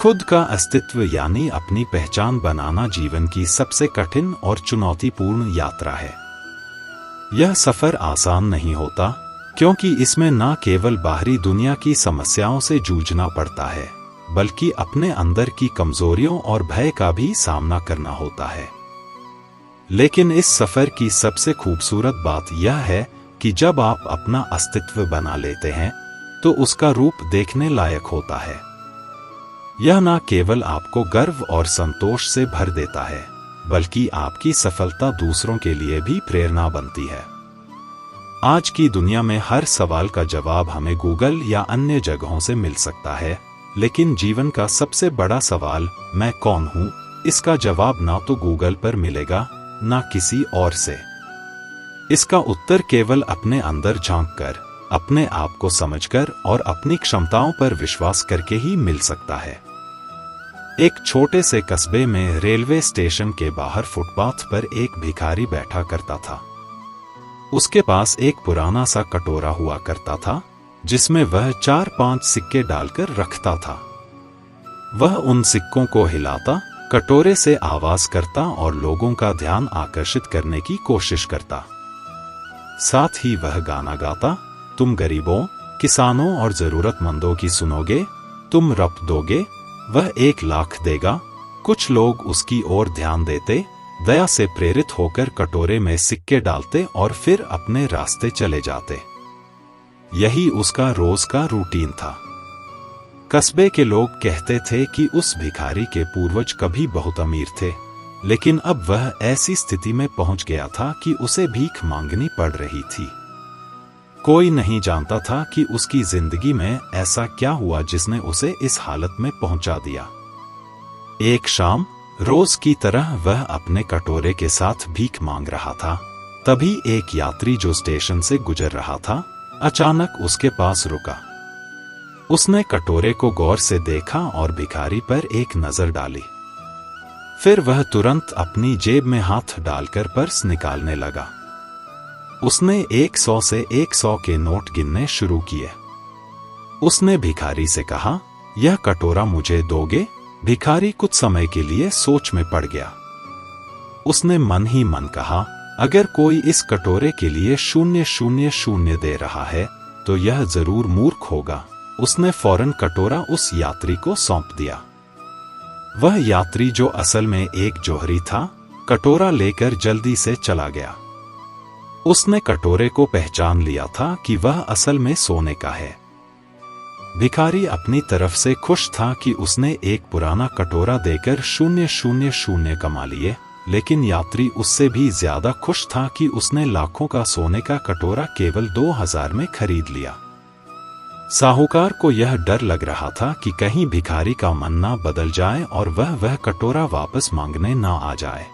खुद का अस्तित्व यानी अपनी पहचान बनाना जीवन की सबसे कठिन और चुनौतीपूर्ण यात्रा है। यह सफर आसान नहीं होता, क्योंकि इसमें न केवल बाहरी दुनिया की समस्याओं से जूझना पड़ता है, बल्कि अपने अंदर की कमजोरियों और भय का भी सामना करना होता है। लेकिन इस सफर की सबसे खूबसूरत बात यह है कि जब आप अपना अस्तित्व बना लेते हैं तो उसका रूप देखने लायक होता है। यह न केवल आपको गर्व और संतोष से भर देता है, बल्कि आपकी सफलता दूसरों के लिए भी प्रेरणा बनती है। आज की दुनिया में हर सवाल का जवाब हमें गूगल या अन्य जगहों से मिल सकता है, लेकिन जीवन का सबसे बड़ा सवाल, मैं कौन हूं, इसका जवाब ना तो गूगल पर मिलेगा, ना किसी और से। इसका उत्तर केवल अपने अंदर झांककर, अपने आप को समझकर और अपनी क्षमताओं पर विश्वास करके ही मिल सकता है। एक छोटे से कस्बे में रेलवे स्टेशन के बाहर फुटपाथ पर एक भिखारी बैठा करता था। उसके पास एक पुराना सा कटोरा हुआ करता था, जिसमें वह 4-5 सिक्के डालकर रखता था। वह उन सिक्कों को हिलाता, कटोरे से आवाज करता और लोगों का ध्यान आकर्षित करने की कोशिश करता। साथ ही वह गाना गाता, तुम गरीबों, किसानों और जरूरतमंदों की सुनोगे, तुम रप दोगे, वह 1 लाख देगा। कुछ लोग उसकी ओर ध्यान देते, दया से प्रेरित होकर कटोरे में सिक्के डालते और फिर अपने रास्ते चले जाते। यही उसका रोज का रूटीन था। कस्बे के लोग कहते थे कि उस भिखारी के पूर्वज कभी बहुत अमीर थे, लेकिन अब वह ऐसी स्थिति में पहुंच गया था कि उसे भीख मांगनी पड़ रही थी। कोई नहीं जानता था कि उसकी जिंदगी में ऐसा क्या हुआ जिसने उसे इस हालत में पहुंचा दिया। एक शाम, रोज की तरह वह अपने कटोरे के साथ भीख मांग रहा था। तभी एक यात्री जो स्टेशन से गुजर रहा था, अचानक उसके पास रुका। उसने कटोरे को गौर से देखा और भिखारी पर एक नजर डाली। फिर वह तुरंत अपनी जेब में हाथ डालकर पर्स निकालने लगा। उसने 100 से 100 के नोट गिनने शुरू किए। उसने भिखारी से कहा, यह कटोरा मुझे दोगे? भिखारी कुछ समय के लिए सोच में पड़ गया। उसने मन ही मन कहा, अगर कोई इस कटोरे के लिए 000 दे रहा है तो यह जरूर मूर्ख होगा। उसने फौरन कटोरा उस यात्री को सौंप दिया। वह यात्री, जो असल में एक जोहरी था, कटोरा लेकर जल्दी से चला गया। उसने कटोरे को पहचान लिया था कि वह असल में सोने का है। भिखारी अपनी तरफ से खुश था कि उसने एक पुराना कटोरा देकर 000 कमा लिए, लेकिन यात्री उससे भी ज्यादा खुश था कि उसने लाखों का सोने का कटोरा केवल 2000 में खरीद लिया। साहूकार को यह डर लग रहा था कि कहीं भिखारी का मन ना बदल जाए और वह कटोरा वापस मांगने ना आ जाए।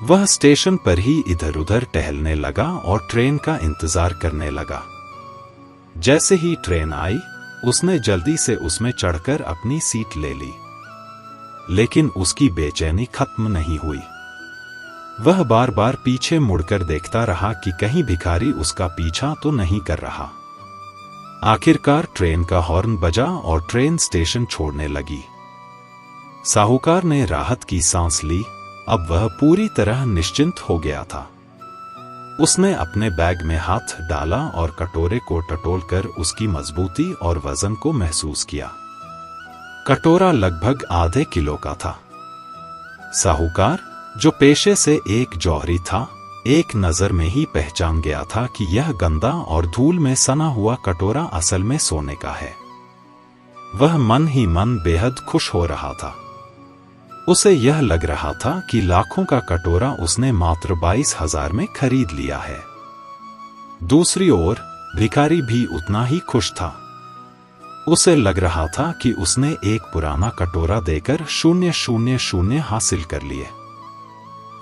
वह स्टेशन पर ही इधर उधर टहलने लगा और ट्रेन का इंतजार करने लगा। जैसे ही ट्रेन आई, उसने जल्दी से उसमें चढ़कर अपनी सीट ले ली। लेकिन उसकी बेचैनी खत्म नहीं हुई। वह बार बार पीछे मुड़कर देखता रहा कि कहीं भिखारी उसका पीछा तो नहीं कर रहा। आखिरकार ट्रेन का हॉर्न बजा और ट्रेन स्टेशन छोड़ने लगी। साहूकार ने राहत की सांस ली। अब वह पूरी तरह निश्चिंत हो गया था। उसने अपने बैग में हाथ डाला और कटोरे को टटोलकर उसकी मजबूती और वजन को महसूस किया। कटोरा लगभग आधे किलो का था। साहूकार, जो पेशे से एक जौहरी था, एक नजर में ही पहचान गया था कि यह गंदा और धूल में सना हुआ कटोरा असल में सोने का है। वह मन ही मन बेहद खुश हो रहा था। उसे यह लग रहा था कि लाखों का कटोरा उसने मात्र 22,000 में खरीद लिया है। दूसरी ओर भिखारी भी उतना ही खुश था। उसे लग रहा था कि उसने एक पुराना कटोरा देकर 000 हासिल कर लिए।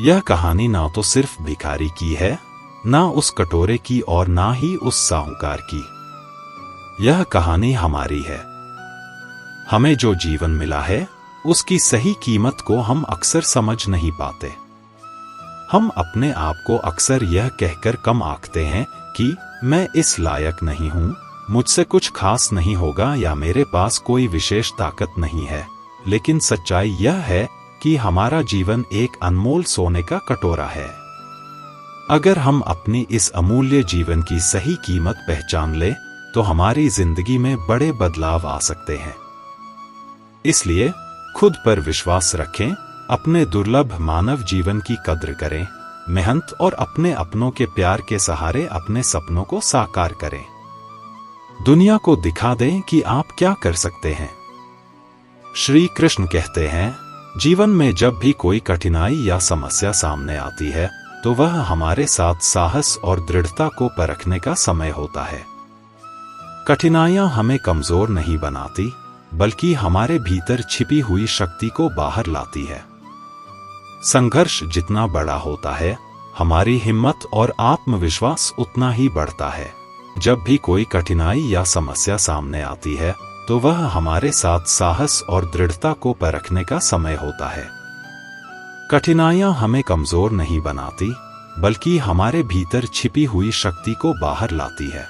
यह कहानी ना तो सिर्फ भिखारी की है, ना उस कटोरे की और ना ही उस साहूकार की। यह कहानी हमारी है। हमें जो जीवन मिला है, उसकी सही कीमत को हम अक्सर समझ नहीं पाते। हम अपने आप को अक्सर यह कहकर कम आंकते हैं कि मैं इस लायक नहीं हूं, मुझसे कुछ खास नहीं होगा या मेरे पास कोई विशेष ताकत नहीं है। लेकिन सच्चाई यह है कि हमारा जीवन एक अनमोल सोने का कटोरा है। अगर हम अपनी इस अमूल्य जीवन की सही कीमत पहचान लें, तो हमारी जिंदगी में बड़े बदलाव आ सकते हैं। इसलिए खुद पर विश्वास रखें, अपने दुर्लभ मानव जीवन की कद्र करें, मेहनत और अपने अपनों के प्यार के सहारे अपने सपनों को साकार करें। दुनिया को दिखा दें कि आप क्या कर सकते हैं। श्री कृष्ण कहते हैं, जीवन में जब भी कोई कठिनाई या समस्या सामने आती है, तो वह हमारे साथ साहस और दृढ़ता को परखने का समय होता है। कठिनाइयां हमें कमजोर नहीं बनाती, बल्कि हमारे भीतर छिपी हुई शक्ति को बाहर लाती है। संघर्ष जितना बड़ा होता है, हमारी हिम्मत और आत्मविश्वास उतना ही बढ़ता है। जब भी कोई कठिनाई या समस्या सामने आती है, तो वह हमारे साथ साहस और दृढ़ता को परखने का समय होता है। कठिनाइयां हमें कमजोर नहीं बनाती, बल्कि हमारे भीतर छिपी हुई शक्ति को बाहर लाती है।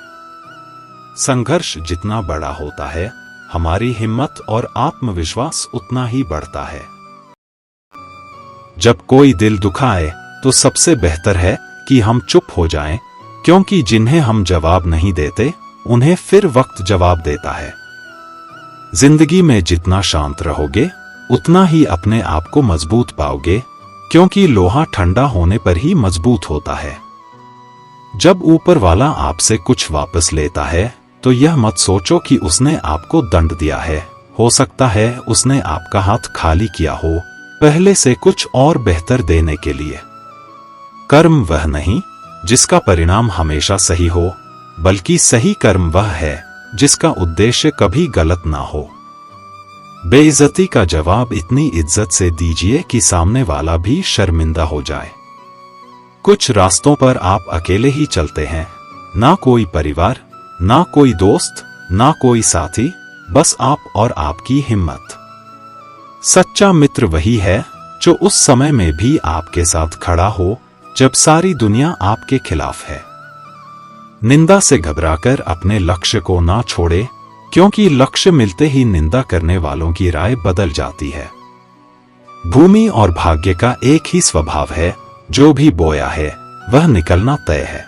संघर्ष जितना बड़ा होता है, हमारी हिम्मत और आत्मविश्वास उतना ही बढ़ता है। जब कोई दिल दुखाए, तो सबसे बेहतर है कि हम चुप हो जाएं, क्योंकि जिन्हें हम जवाब नहीं देते, उन्हें फिर वक्त जवाब देता है। जिंदगी में जितना शांत रहोगे, उतना ही अपने आप को मजबूत पाओगे, क्योंकि लोहा ठंडा होने पर ही मजबूत होता है। जब ऊपर वाला आपसे कुछ वापस लेता है, तो यह मत सोचो कि उसने आपको दंड दिया है। हो सकता है उसने आपका हाथ खाली किया हो, पहले से कुछ और बेहतर देने के लिए। कर्म वह नहीं जिसका परिणाम हमेशा सही हो, बल्कि सही कर्म वह है जिसका उद्देश्य कभी गलत ना हो। बेइज्जती का जवाब इतनी इज्जत से दीजिए कि सामने वाला भी शर्मिंदा हो जाए। कुछ रास्तों पर आप अकेले ही चलते हैं, ना कोई परिवार, ना कोई दोस्त, ना कोई साथी, बस आप और आपकी हिम्मत। सच्चा मित्र वही है जो उस समय में भी आपके साथ खड़ा हो जब सारी दुनिया आपके खिलाफ है। निंदा से घबराकर अपने लक्ष्य को ना छोड़े, क्योंकि लक्ष्य मिलते ही निंदा करने वालों की राय बदल जाती है। भूमि और भाग्य का एक ही स्वभाव है, जो भी बोया है वह निकलना तय है।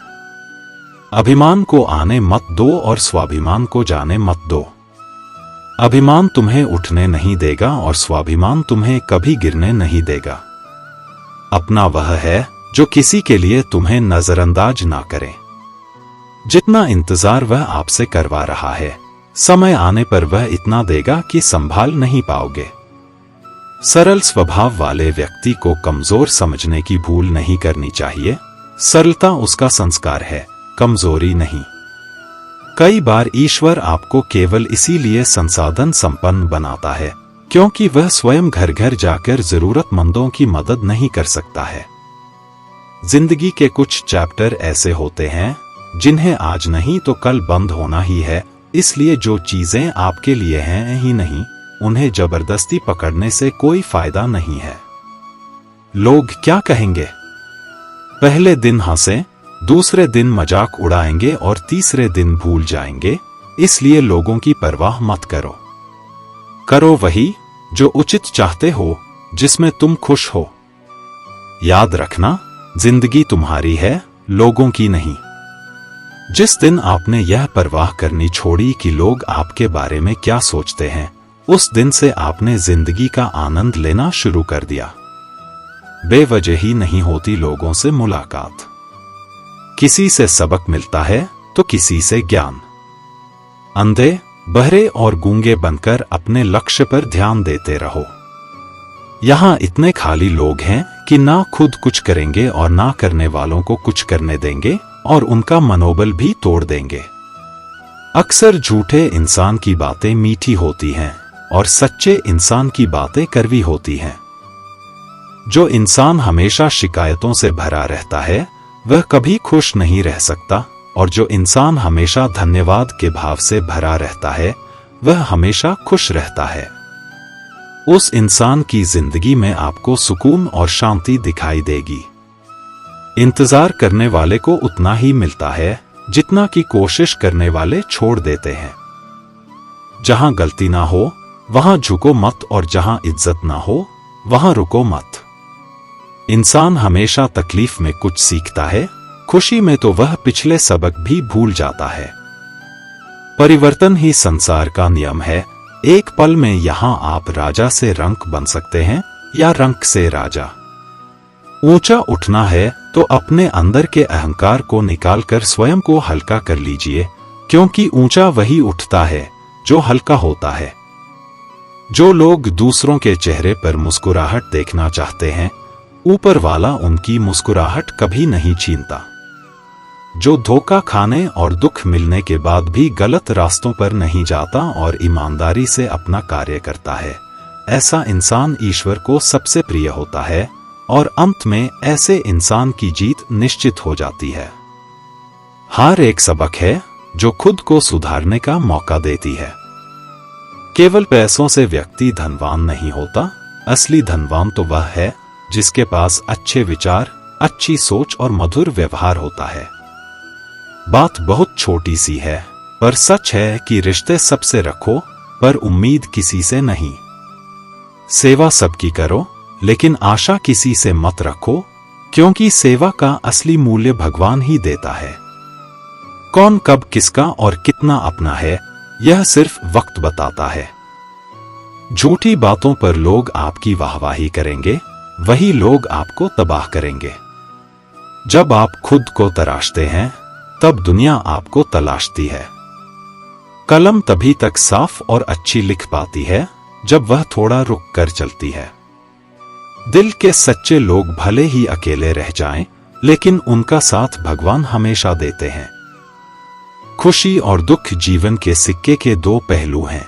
अभिमान को आने मत दो और स्वाभिमान को जाने मत दो। अभिमान तुम्हें उठने नहीं देगा और स्वाभिमान तुम्हें कभी गिरने नहीं देगा। अपना वह है जो किसी के लिए तुम्हें नजरअंदाज ना करे। जितना इंतजार वह आपसे करवा रहा है, समय आने पर वह इतना देगा कि संभाल नहीं पाओगे। सरल स्वभाव वाले व्यक्ति को कमजोर समझने की भूल नहीं करनी चाहिए। सरलता उसका संस्कार है, कमजोरी नहीं। कई बार ईश्वर आपको केवल इसीलिए संसाधन संपन्न बनाता है, क्योंकि वह स्वयं घर घर जाकर जरूरतमंदों की मदद नहीं कर सकता है। जिंदगी के कुछ चैप्टर ऐसे होते हैं जिन्हें आज नहीं तो कल बंद होना ही है, इसलिए जो चीजें आपके लिए हैं ही नहीं, उन्हें जबरदस्ती पकड़ने से कोई फायदा नहीं है। लोग क्या कहेंगे? पहले दिन हंसे, दूसरे दिन मजाक उड़ाएंगे और तीसरे दिन भूल जाएंगे, इसलिए लोगों की परवाह मत करो। करो वही जो उचित चाहते हो, जिसमें तुम खुश हो। याद रखना, जिंदगी तुम्हारी है, लोगों की नहीं। जिस दिन आपने यह परवाह करनी छोड़ी कि लोग आपके बारे में क्या सोचते हैं, उस दिन से आपने जिंदगी का आनंद लेना शुरू कर दिया। बेवजह ही नहीं होती लोगों से मुलाकात। किसी से सबक मिलता है तो किसी से ज्ञान। अंधे, बहरे और गूंगे बनकर अपने लक्ष्य पर ध्यान देते रहो। यहां इतने खाली लोग हैं कि ना खुद कुछ करेंगे और ना करने वालों को कुछ करने देंगे, और उनका मनोबल भी तोड़ देंगे। अक्सर झूठे इंसान की बातें मीठी होती हैं और सच्चे इंसान की बातें कड़वी होती हैं। जो इंसान हमेशा शिकायतों से भरा रहता है, वह कभी खुश नहीं रह सकता, और जो इंसान हमेशा धन्यवाद के भाव से भरा रहता है, वह हमेशा खुश रहता है। उस इंसान की जिंदगी में आपको सुकून और शांति दिखाई देगी। इंतजार करने वाले को उतना ही मिलता है जितना कि कोशिश करने वाले छोड़ देते हैं। जहां गलती ना हो वहां झुको मत, और जहां इज्जत ना हो वहां रुको मत। इंसान हमेशा तकलीफ में कुछ सीखता है, खुशी में तो वह पिछले सबक भी भूल जाता है। परिवर्तन ही संसार का नियम है। एक पल में यहां आप राजा से रंक बन सकते हैं या रंक से राजा। ऊंचा उठना है तो अपने अंदर के अहंकार को निकालकर स्वयं को हल्का कर लीजिए, क्योंकि ऊंचा वही उठता है जो हल्का होता है। जो लोग दूसरों के चेहरे पर मुस्कुराहट देखना चाहते हैं, ऊपर वाला उनकी मुस्कुराहट कभी नहीं छीनता। जो धोखा खाने और दुख मिलने के बाद भी गलत रास्तों पर नहीं जाता और ईमानदारी से अपना कार्य करता है, ऐसा इंसान ईश्वर को सबसे प्रिय होता है, और अंत में ऐसे इंसान की जीत निश्चित हो जाती है। हार एक सबक है जो खुद को सुधारने का मौका देती है। केवल पैसों से व्यक्ति धनवान नहीं होता, असली धनवान तो वह है जिसके पास अच्छे विचार, अच्छी सोच और मधुर व्यवहार होता है। बात बहुत छोटी सी है, पर सच है कि रिश्ते सबसे रखो, पर उम्मीद किसी से नहीं। सेवा सबकी करो, लेकिन आशा किसी से मत रखो, क्योंकि सेवा का असली मूल्य भगवान ही देता है। कौन कब किसका और कितना अपना है, यह सिर्फ वक्त बताता है। झूठी बातों पर लोग आपकी वाहवाही करेंगे, वही लोग आपको तबाह करेंगे। जब आप खुद को तराशते हैं, तब दुनिया आपको तलाशती है। कलम तभी तक साफ और अच्छी लिख पाती है जब वह थोड़ा रुक कर चलती है। दिल के सच्चे लोग भले ही अकेले रह जाएं, लेकिन उनका साथ भगवान हमेशा देते हैं। खुशी और दुख जीवन के सिक्के के दो पहलू हैं।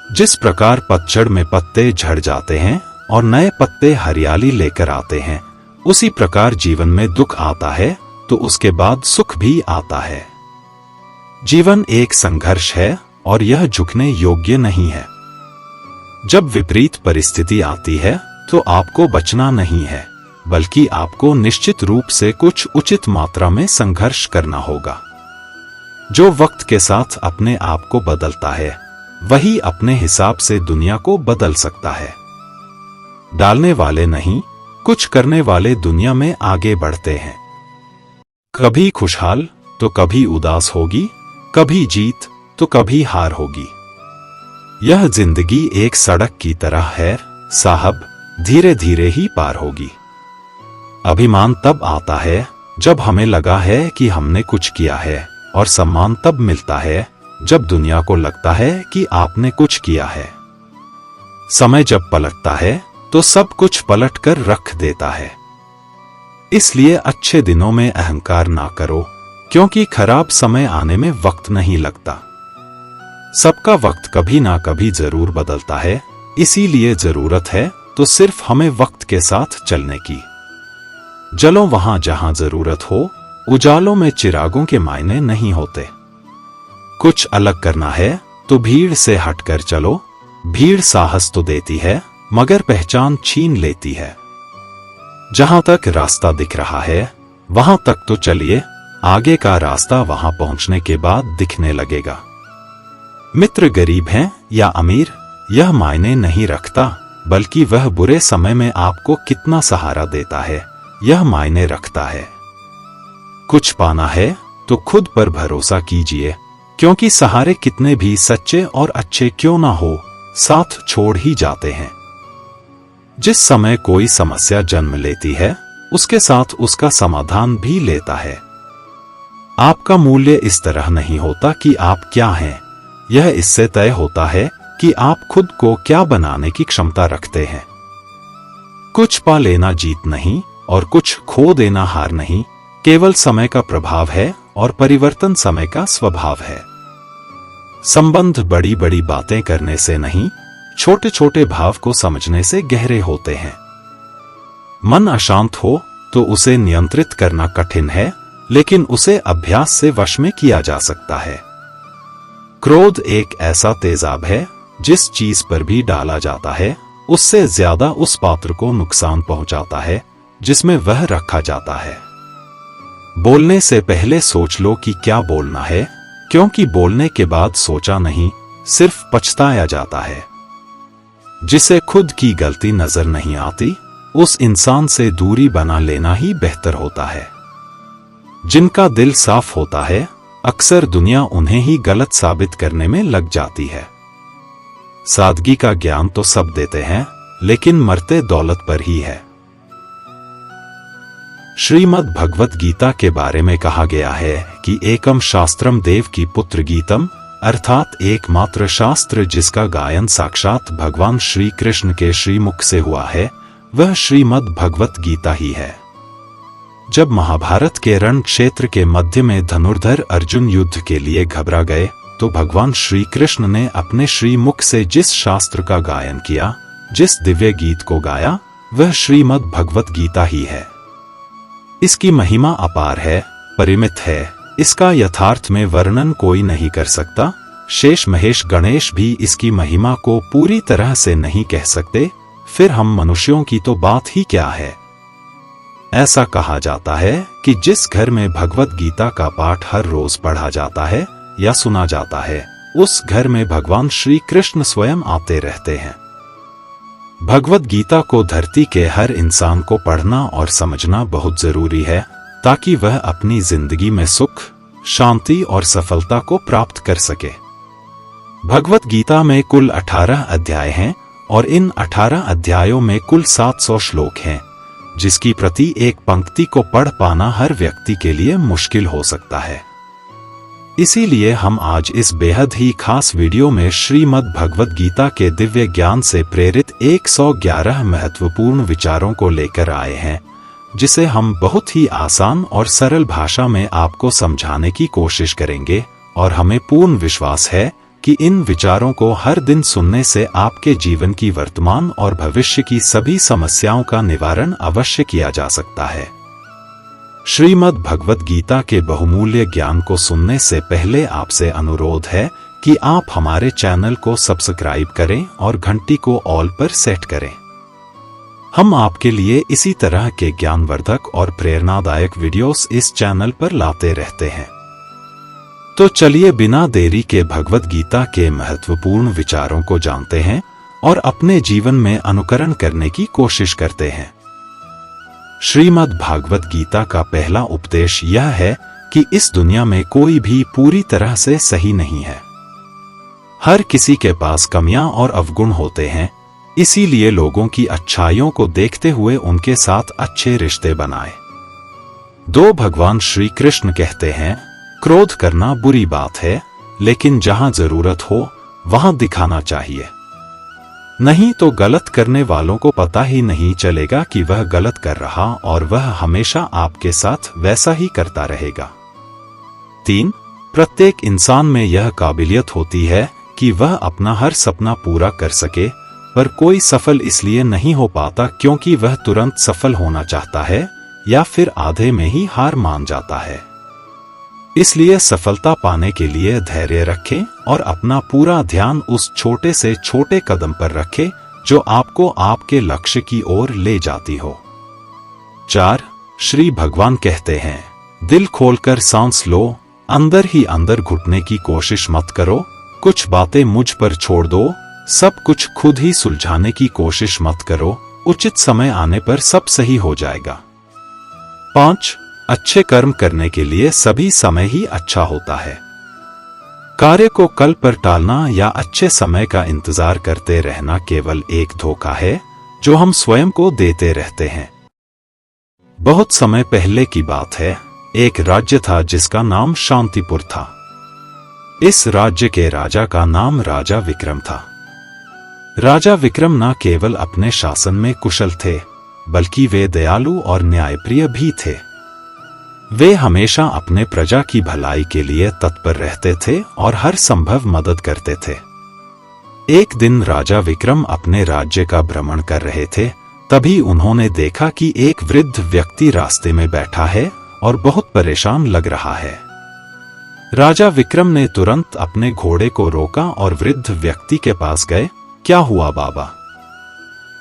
जिस प्रकार पतझड़ में पत्ते झड़ जाते हैं और नए पत्ते हरियाली लेकर आते हैं, उसी प्रकार जीवन में दुख आता है तो उसके बाद सुख भी आता है। जीवन एक संघर्ष है और यह झुकने योग्य नहीं है। जब विपरीत परिस्थिति आती है तो आपको बचना नहीं है, बल्कि आपको निश्चित रूप से कुछ उचित मात्रा में संघर्ष करना होगा। जो वक्त के साथ अपने आप को बदलता है, वही अपने हिसाब से दुनिया को बदल सकता है। डालने वाले नहीं, कुछ करने वाले दुनिया में आगे बढ़ते हैं। कभी खुशहाल तो कभी उदास होगी, कभी जीत तो कभी हार होगी। यह जिंदगी एक सड़क की तरह है साहब, धीरे धीरे ही पार होगी। अभिमान तब आता है जब हमें लगा है कि हमने कुछ किया है, और सम्मान तब मिलता है जब दुनिया को लगता है कि आपने कुछ किया है। समय जब पलटता है तो सब कुछ पलट कर रख देता है। इसलिए अच्छे दिनों में अहंकार ना करो, क्योंकि खराब समय आने में वक्त नहीं लगता। सबका वक्त कभी ना कभी जरूर बदलता है, इसीलिए जरूरत है तो सिर्फ हमें वक्त के साथ चलने की। जलो वहां जहां जरूरत हो, उजालों में चिरागों के मायने नहीं होते। कुछ अलग करना है तो भीड़ से हटकर चलो। भीड़ साहस तो देती है, मगर पहचान छीन लेती है। जहां तक रास्ता दिख रहा है वहां तक तो चलिए, आगे का रास्ता वहां पहुंचने के बाद दिखने लगेगा। मित्र गरीब हैं या अमीर, यह मायने नहीं रखता, बल्कि वह बुरे समय में आपको कितना सहारा देता है, यह मायने रखता है। कुछ पाना है तो खुद पर भरोसा कीजिए, क्योंकि सहारे कितने भी सच्चे और अच्छे क्यों ना हो, साथ छोड़ ही जाते हैं। जिस समय कोई समस्या जन्म लेती है, उसके साथ उसका समाधान भी लेता है। आपका मूल्य इस तरह नहीं होता कि आप क्या हैं, यह इससे तय होता है कि आप खुद को क्या बनाने की क्षमता रखते हैं। कुछ पा लेना जीत नहीं और कुछ खो देना हार नहीं, केवल समय का प्रभाव है और परिवर्तन समय का स्वभाव है। संबंध बड़ी बड़ी बातें करने से नहीं, छोटे छोटे भाव को समझने से गहरे होते हैं। मन अशांत हो तो उसे नियंत्रित करना कठिन है, लेकिन उसे अभ्यास से वश में किया जा सकता है। क्रोध एक ऐसा तेजाब है, जिस चीज पर भी डाला जाता है उससे ज्यादा उस पात्र को नुकसान पहुंचाता है जिसमें वह रखा जाता है। बोलने से पहले सोच लो कि क्या बोलना है, क्योंकि बोलने के बाद सोचा नहीं, सिर्फ पछताया जाता है। जिसे खुद की गलती नजर नहीं आती, उस इंसान से दूरी बना लेना ही बेहतर होता है। जिनका दिल साफ होता है, अक्सर दुनिया उन्हें ही गलत साबित करने में लग जाती है। सादगी का ज्ञान तो सब देते हैं, लेकिन मरते दौलत पर ही है। श्रीमद् भगवत गीता के बारे में कहा गया है कि एकम शास्त्रम देव की पुत्र गीतम, अर्थात एकमात्र शास्त्र जिसका गायन साक्षात भगवान श्री कृष्ण के श्रीमुख से हुआ है, वह श्रीमद् भगवत गीता ही है। जब महाभारत के रण क्षेत्र के मध्य में धनुर्धर अर्जुन युद्ध के लिए घबरा गए, तो भगवान श्री कृष्ण ने अपने श्रीमुख से जिस शास्त्र का गायन किया, जिस दिव्य गीत को गाया, वह श्रीमद् भगवत गीता ही है। इसकी महिमा अपार है, परिमित है, इसका यथार्थ में वर्णन कोई नहीं कर सकता। शेष महेश गणेश भी इसकी महिमा को पूरी तरह से नहीं कह सकते, फिर हम मनुष्यों की तो बात ही क्या है। ऐसा कहा जाता है कि जिस घर में भगवत गीता का पाठ हर रोज पढ़ा जाता है या सुना जाता है, उस घर में भगवान श्री कृष्ण स्वयं आते रहते हैं। भगवत गीता को धरती के हर इंसान को पढ़ना और समझना बहुत जरूरी है, ताकि वह अपनी जिंदगी में सुख, शांति और सफलता को प्राप्त कर सके। भगवत गीता में कुल 18 अध्याय हैं और इन 18 अध्यायों में कुल 700 श्लोक हैं, जिसकी प्रति एक पंक्ति को पढ़ पाना हर व्यक्ति के लिए मुश्किल हो सकता है। इसीलिए हम आज इस बेहद ही खास वीडियो में श्रीमद् भगवत गीता के दिव्य ज्ञान से प्रेरित 111 महत्वपूर्ण विचारों को लेकर आए हैं, जिसे हम बहुत ही आसान और सरल भाषा में आपको समझाने की कोशिश करेंगे। और हमें पूर्ण विश्वास है कि इन विचारों को हर दिन सुनने से आपके जीवन की वर्तमान और भविष्य की सभी समस्याओं का निवारण अवश्य किया जा सकता है। श्रीमद् भगवत गीता के बहुमूल्य ज्ञान को सुनने से पहले आपसे अनुरोध है कि आप हमारे चैनल को सब्सक्राइब करें और घंटी को ऑल पर सेट करें। हम आपके लिए इसी तरह के ज्ञानवर्धक और प्रेरणादायक वीडियोस इस चैनल पर लाते रहते हैं। तो चलिए बिना देरी के भगवत गीता के महत्वपूर्ण विचारों को जानते हैं और अपने जीवन में अनुकरण करने की कोशिश करते हैं। श्रीमद् भागवत गीता का पहला उपदेश यह है कि इस दुनिया में कोई भी पूरी तरह से सही नहीं है। हर किसी के पास कमियां और अवगुण होते हैं, इसीलिए लोगों की अच्छाइयों को देखते हुए उनके साथ अच्छे रिश्ते बनाएं। भगवान श्री कृष्ण कहते हैं, क्रोध करना बुरी बात है, लेकिन जहां जरूरत हो वहां दिखाना चाहिए, नहीं तो गलत करने वालों को पता ही नहीं चलेगा कि वह गलत कर रहा और वह हमेशा आपके साथ वैसा ही करता रहेगा। 3. प्रत्येक इंसान में यह काबिलियत होती है कि वह अपना हर सपना पूरा कर सके, पर कोई सफल इसलिए नहीं हो पाता क्योंकि वह तुरंत सफल होना चाहता है या फिर आधे में ही हार मान जाता है। इसलिए सफलता पाने के लिए धैर्य रखें और अपना पूरा ध्यान उस छोटे से छोटे कदम पर रखें जो आपको आपके लक्ष्य की ओर ले जाती हो। 4. श्री भगवान कहते हैं, दिल खोलकर सांस लो, अंदर ही अंदर घुटने की कोशिश मत करो, कुछ बातें मुझ पर छोड़ दो, सब कुछ खुद ही सुलझाने की कोशिश मत करो, उचित समय आने पर सब सही हो जाएगा। 5. अच्छे कर्म करने के लिए सभी समय ही अच्छा होता है। कार्य को कल पर टालना या अच्छे समय का इंतजार करते रहना केवल एक धोखा है जो हम स्वयं को देते रहते हैं। बहुत समय पहले की बात है, एक राज्य था जिसका नाम शांतिपुर था। इस राज्य के राजा का नाम राजा विक्रम था। राजा विक्रम न केवल अपने शासन में कुशल थे, बल्कि वे दयालु और न्यायप्रिय भी थे। वे हमेशा अपने प्रजा की भलाई के लिए तत्पर रहते थे और हर संभव मदद करते थे। एक दिन राजा विक्रम अपने राज्य का भ्रमण कर रहे थे, तभी उन्होंने देखा कि एक वृद्ध व्यक्ति रास्ते में बैठा है और बहुत परेशान लग रहा है। राजा विक्रम ने तुरंत अपने घोड़े को रोका और वृद्ध व्यक्ति के पास गए। क्या हुआ बाबा,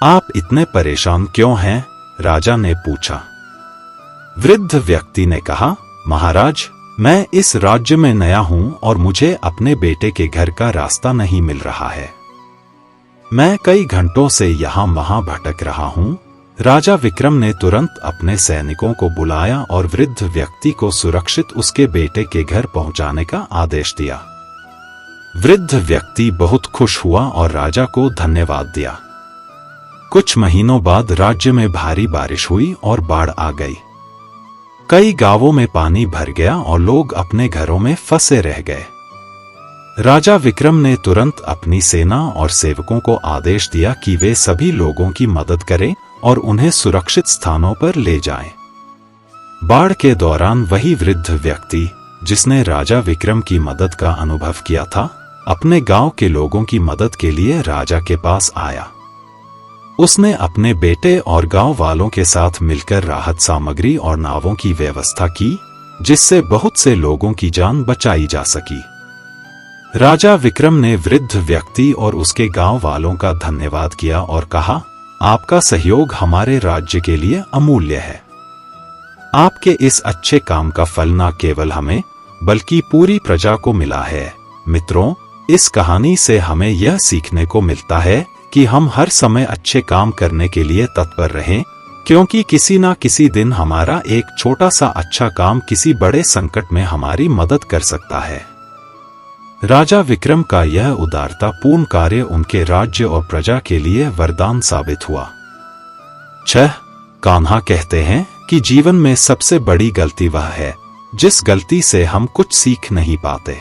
आप इतने परेशान क्यों हैं? राजा ने पूछा। वृद्ध व्यक्ति ने कहा, महाराज, मैं इस राज्य में नया हूं और मुझे अपने बेटे के घर का रास्ता नहीं मिल रहा है। मैं कई घंटों से यहाँ वहां भटक रहा हूं। राजा विक्रम ने तुरंत अपने सैनिकों को बुलाया और वृद्ध व्यक्ति को सुरक्षित उसके बेटे के घर पहुंचाने का आदेश दिया। वृद्ध व्यक्ति बहुत खुश हुआ और राजा को धन्यवाद दिया। कुछ महीनों बाद राज्य में भारी बारिश हुई और बाढ़ आ गई। कई गांवों में पानी भर गया और लोग अपने घरों में फंसे रह गए। राजा विक्रम ने तुरंत अपनी सेना और सेवकों को आदेश दिया कि वे सभी लोगों की मदद करें और उन्हें सुरक्षित स्थानों पर ले जाएं। बाढ़ के दौरान वही वृद्ध व्यक्ति जिसने राजा विक्रम की मदद का अनुभव किया था, अपने गांव के लोगों की मदद के लिए राजा के पास आया। उसने अपने बेटे और गांव वालों के साथ मिलकर राहत सामग्री और नावों की व्यवस्था की, जिससे बहुत से लोगों की जान बचाई जा सकी। राजा विक्रम ने वृद्ध व्यक्ति और उसके गांव वालों का धन्यवाद किया और कहा, आपका सहयोग हमारे राज्य के लिए अमूल्य है। आपके इस अच्छे काम का फल न केवल हमें बल्कि पूरी प्रजा को मिला है। मित्रों, इस कहानी से हमें यह सीखने को मिलता है कि हम हर समय अच्छे काम करने के लिए तत्पर रहें, क्योंकि किसी ना किसी दिन हमारा एक छोटा सा अच्छा काम किसी बड़े संकट में हमारी मदद कर सकता है। राजा विक्रम का यह उदारतापूर्ण कार्य उनके राज्य और प्रजा के लिए वरदान साबित हुआ। 6. कान्हा कहते हैं कि जीवन में सबसे बड़ी गलती वह है जिस गलती से हम कुछ सीख नहीं पाते।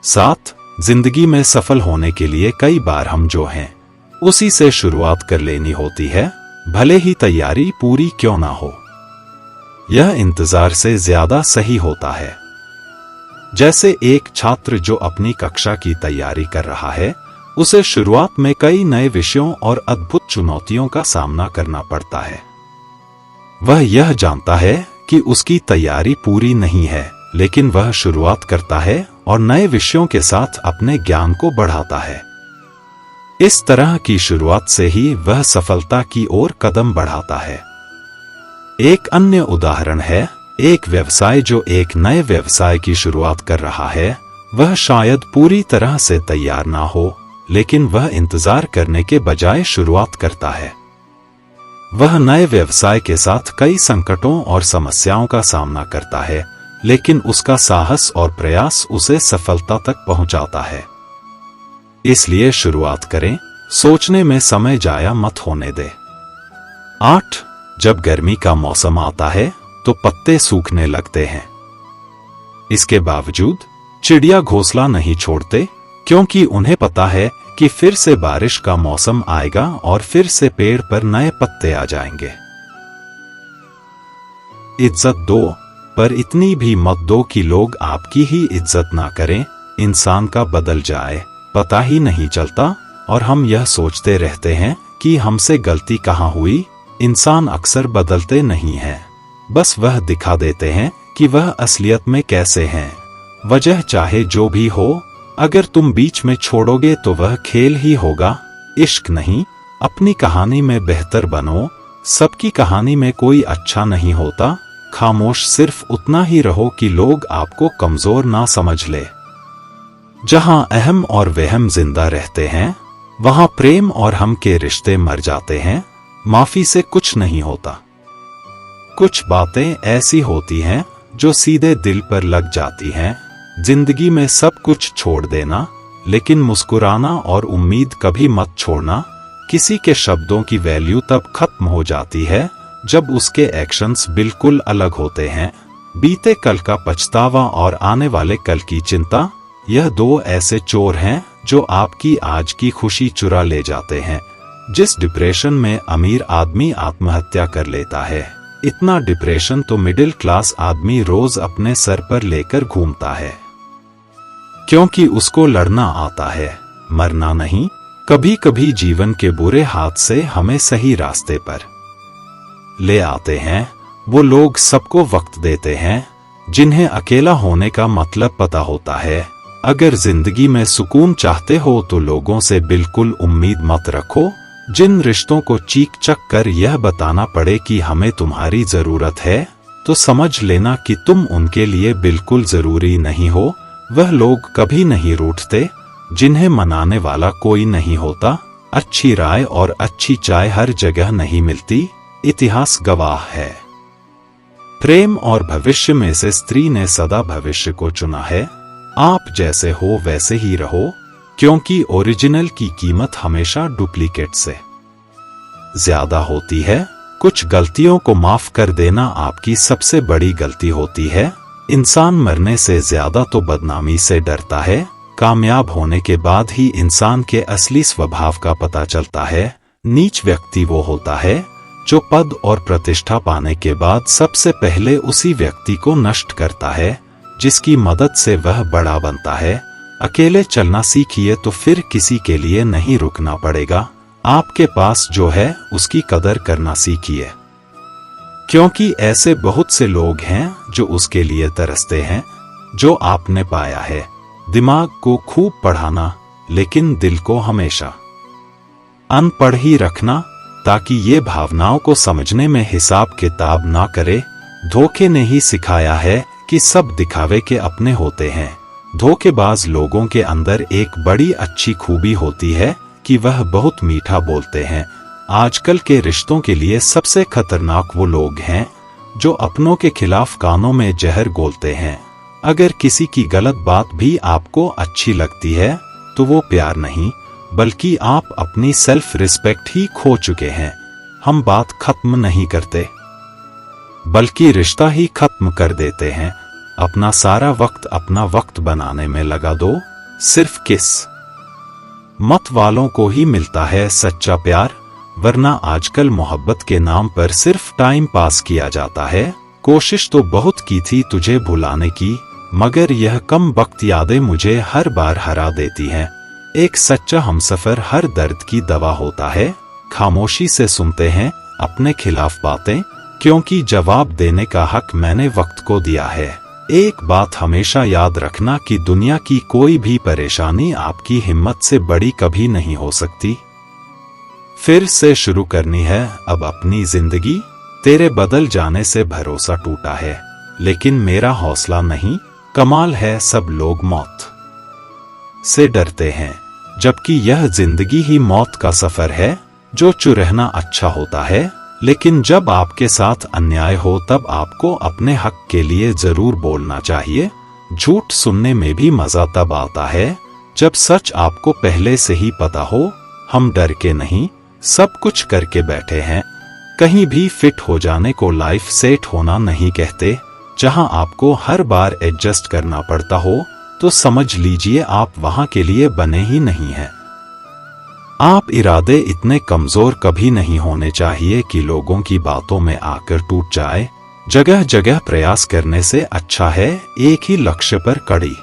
7. जिंदगी में सफल होने के लिए कई बार हम जो हैं उसी से शुरुआत कर लेनी होती है, भले ही तैयारी पूरी क्यों ना हो। यह इंतजार से ज्यादा सही होता है। जैसे एक छात्र जो अपनी कक्षा की तैयारी कर रहा है, उसे शुरुआत में कई नए विषयों और अद्भुत चुनौतियों का सामना करना पड़ता है। वह यह जानता है कि उसकी तैयारी पूरी नहीं है, लेकिन वह शुरुआत करता है और नए विषयों के साथ अपने ज्ञान को बढ़ाता है। इस तरह की शुरुआत से ही वह सफलता की ओर कदम बढ़ाता है। एक अन्य उदाहरण है एक व्यवसाय जो एक नए व्यवसाय की शुरुआत कर रहा है। वह शायद पूरी तरह से तैयार ना हो, लेकिन वह इंतजार करने के बजाय शुरुआत करता है। वह नए व्यवसाय के साथ कई संकटों और समस्याओं का सामना करता है, लेकिन उसका साहस और प्रयास उसे सफलता तक पहुंचाता है। इसलिए शुरुआत करें, सोचने में समय जाया मत होने दे। 8. जब गर्मी का मौसम आता है तो पत्ते सूखने लगते हैं। इसके बावजूद चिड़िया घोंसला नहीं छोड़ते, क्योंकि उन्हें पता है कि फिर से बारिश का मौसम आएगा और फिर से पेड़ पर नए पत्ते आ जाएंगे। इज्जत दो, पर इतनी भी मत दो कि लोग आपकी ही इज्जत ना करें। इंसान का बदल जाए पता ही नहीं चलता, और हम यह सोचते रहते हैं कि हमसे गलती कहाँ हुई। इंसान अक्सर बदलते नहीं हैं, बस वह दिखा देते हैं कि वह असलियत में कैसे हैं। वजह चाहे जो भी हो, अगर तुम बीच में छोड़ोगे तो वह खेल ही होगा, इश्क नहीं। अपनी कहानी में बेहतर बनो। सबकी कहानी में कोई अच्छा नहीं होता। खामोश सिर्फ उतना ही रहो कि लोग आपको कमजोर ना समझ ले। जहां अहम और वहम जिंदा रहते हैं, वहां प्रेम और हम के रिश्ते मर जाते हैं। माफी से कुछ नहीं होता। कुछ बातें ऐसी होती हैं जो सीधे दिल पर लग जाती हैं। जिंदगी में सब कुछ छोड़ देना, लेकिन मुस्कुराना और उम्मीद कभी मत छोड़ना। किसी के शब्दों की वैल्यू तब खत्म हो जाती है जब उसके एक्शंस बिल्कुल अलग होते हैं। बीते कल का पछतावा और आने वाले कल की चिंता, यह दो ऐसे चोर हैं जो आपकी आज की खुशी चुरा ले जाते हैं। जिस डिप्रेशन में अमीर आदमी आत्महत्या कर लेता है, इतना डिप्रेशन तो मिडिल क्लास आदमी रोज अपने सर पर लेकर घूमता है, क्योंकि उसको लड़ना आता है, मरना नहीं। कभी कभी जीवन के बुरे हाथ से हमें सही रास्ते पर ले आते हैं वो लोग सबको वक्त देते हैं, जिन्हें अकेला होने का मतलब पता होता है। अगर जिंदगी में सुकून चाहते हो तो लोगों से बिल्कुल उम्मीद मत रखो। जिन रिश्तों को चीख चक कर यह बताना पड़े कि हमें तुम्हारी जरूरत है, तो समझ लेना कि तुम उनके लिए बिल्कुल जरूरी नहीं हो। वह लोग कभी नहीं रूठते जिन्हें मनाने वाला कोई नहीं होता। अच्छी राय और अच्छी चाय हर जगह नहीं मिलती, इतिहास गवाह है। प्रेम और भविष्य में से स्त्री ने सदा भविष्य को चुना है। आप जैसे हो वैसे ही रहो, क्योंकि ओरिजिनल की कीमत हमेशा डुप्लीकेट से ज्यादा होती है। कुछ गलतियों को माफ कर देना आपकी सबसे बड़ी गलती होती है। इंसान मरने से ज्यादा तो बदनामी से डरता है। कामयाब होने के बाद ही इंसान के असली स्वभाव का पता चलता है। नीच व्यक्ति वो होता है जो पद और प्रतिष्ठा पाने के बाद सबसे पहले उसी व्यक्ति को नष्ट करता है जिसकी मदद से वह बड़ा बनता है। अकेले चलना सीखिए तो फिर किसी के लिए नहीं रुकना पड़ेगा। आपके पास जो है उसकी कदर करना सीखिए, क्योंकि ऐसे बहुत से लोग हैं जो उसके लिए तरसते हैं जो आपने पाया है। दिमाग को खूब पढ़ाना, लेकिन दिल को हमेशा अनपढ़ ही रखना, ताकि ये भावनाओं को समझने में हिसाब किताब ना करे। धोखे ने ही सिखाया है कि सब दिखावे के अपने होते हैं। धोखेबाज लोगों के अंदर एक बड़ी अच्छी खूबी होती है कि वह बहुत मीठा बोलते हैं। आजकल के रिश्तों के लिए सबसे खतरनाक वो लोग हैं जो अपनों के खिलाफ कानों में जहर घोलते हैं। अगर किसी की गलत बात भी आपको अच्छी लगती है तो वो प्यार नहीं, बल्कि आप अपनी सेल्फ रिस्पेक्ट ही खो चुके हैं। हम बात खत्म नहीं करते, बल्कि रिश्ता ही खत्म कर देते हैं। अपना सारा वक्त अपना वक्त बनाने में लगा दो। सिर्फ किस मत वालों को ही मिलता है सच्चा प्यार, वरना आजकल मोहब्बत के नाम पर सिर्फ टाइम पास किया जाता है। कोशिश तो बहुत की थी तुझे भुलाने की, मगर यह कम वक्त यादें मुझे हर बार हरा देती हैं। एक सच्चा हमसफर हर दर्द की दवा होता है। खामोशी से सुनते हैं अपने खिलाफ बातें, क्योंकि जवाब देने का हक मैंने वक्त को दिया है। एक बात हमेशा याद रखना कि दुनिया की कोई भी परेशानी आपकी हिम्मत से बड़ी कभी नहीं हो सकती। फिर से शुरू करनी है अब अपनी जिंदगी। तेरे बदल जाने से भरोसा टूटा है, लेकिन मेरा हौसला नहीं। कमाल है सब लोग मौत से डरते हैं, जबकि यह जिंदगी ही मौत का सफर है। जो चुप रहना अच्छा होता है, लेकिन जब आपके साथ अन्याय हो तब आपको अपने हक के लिए जरूर बोलना चाहिए। झूठ सुनने में भी मजा तब आता है जब सच आपको पहले से ही पता हो। हम डर के नहीं, सब कुछ करके बैठे हैं। कहीं भी फिट हो जाने को लाइफ सेट होना नहीं कहते। जहां आपको हर बार एडजस्ट करना पड़ता हो तो समझ लीजिए आप वहां के लिए बने ही नहीं हैं। आप इरादे इतने कमजोर कभी नहीं होने चाहिए कि लोगों की बातों में आकर टूट जाए। जगह जगह प्रयास करने से अच्छा है एक ही लक्ष्य पर कड़ी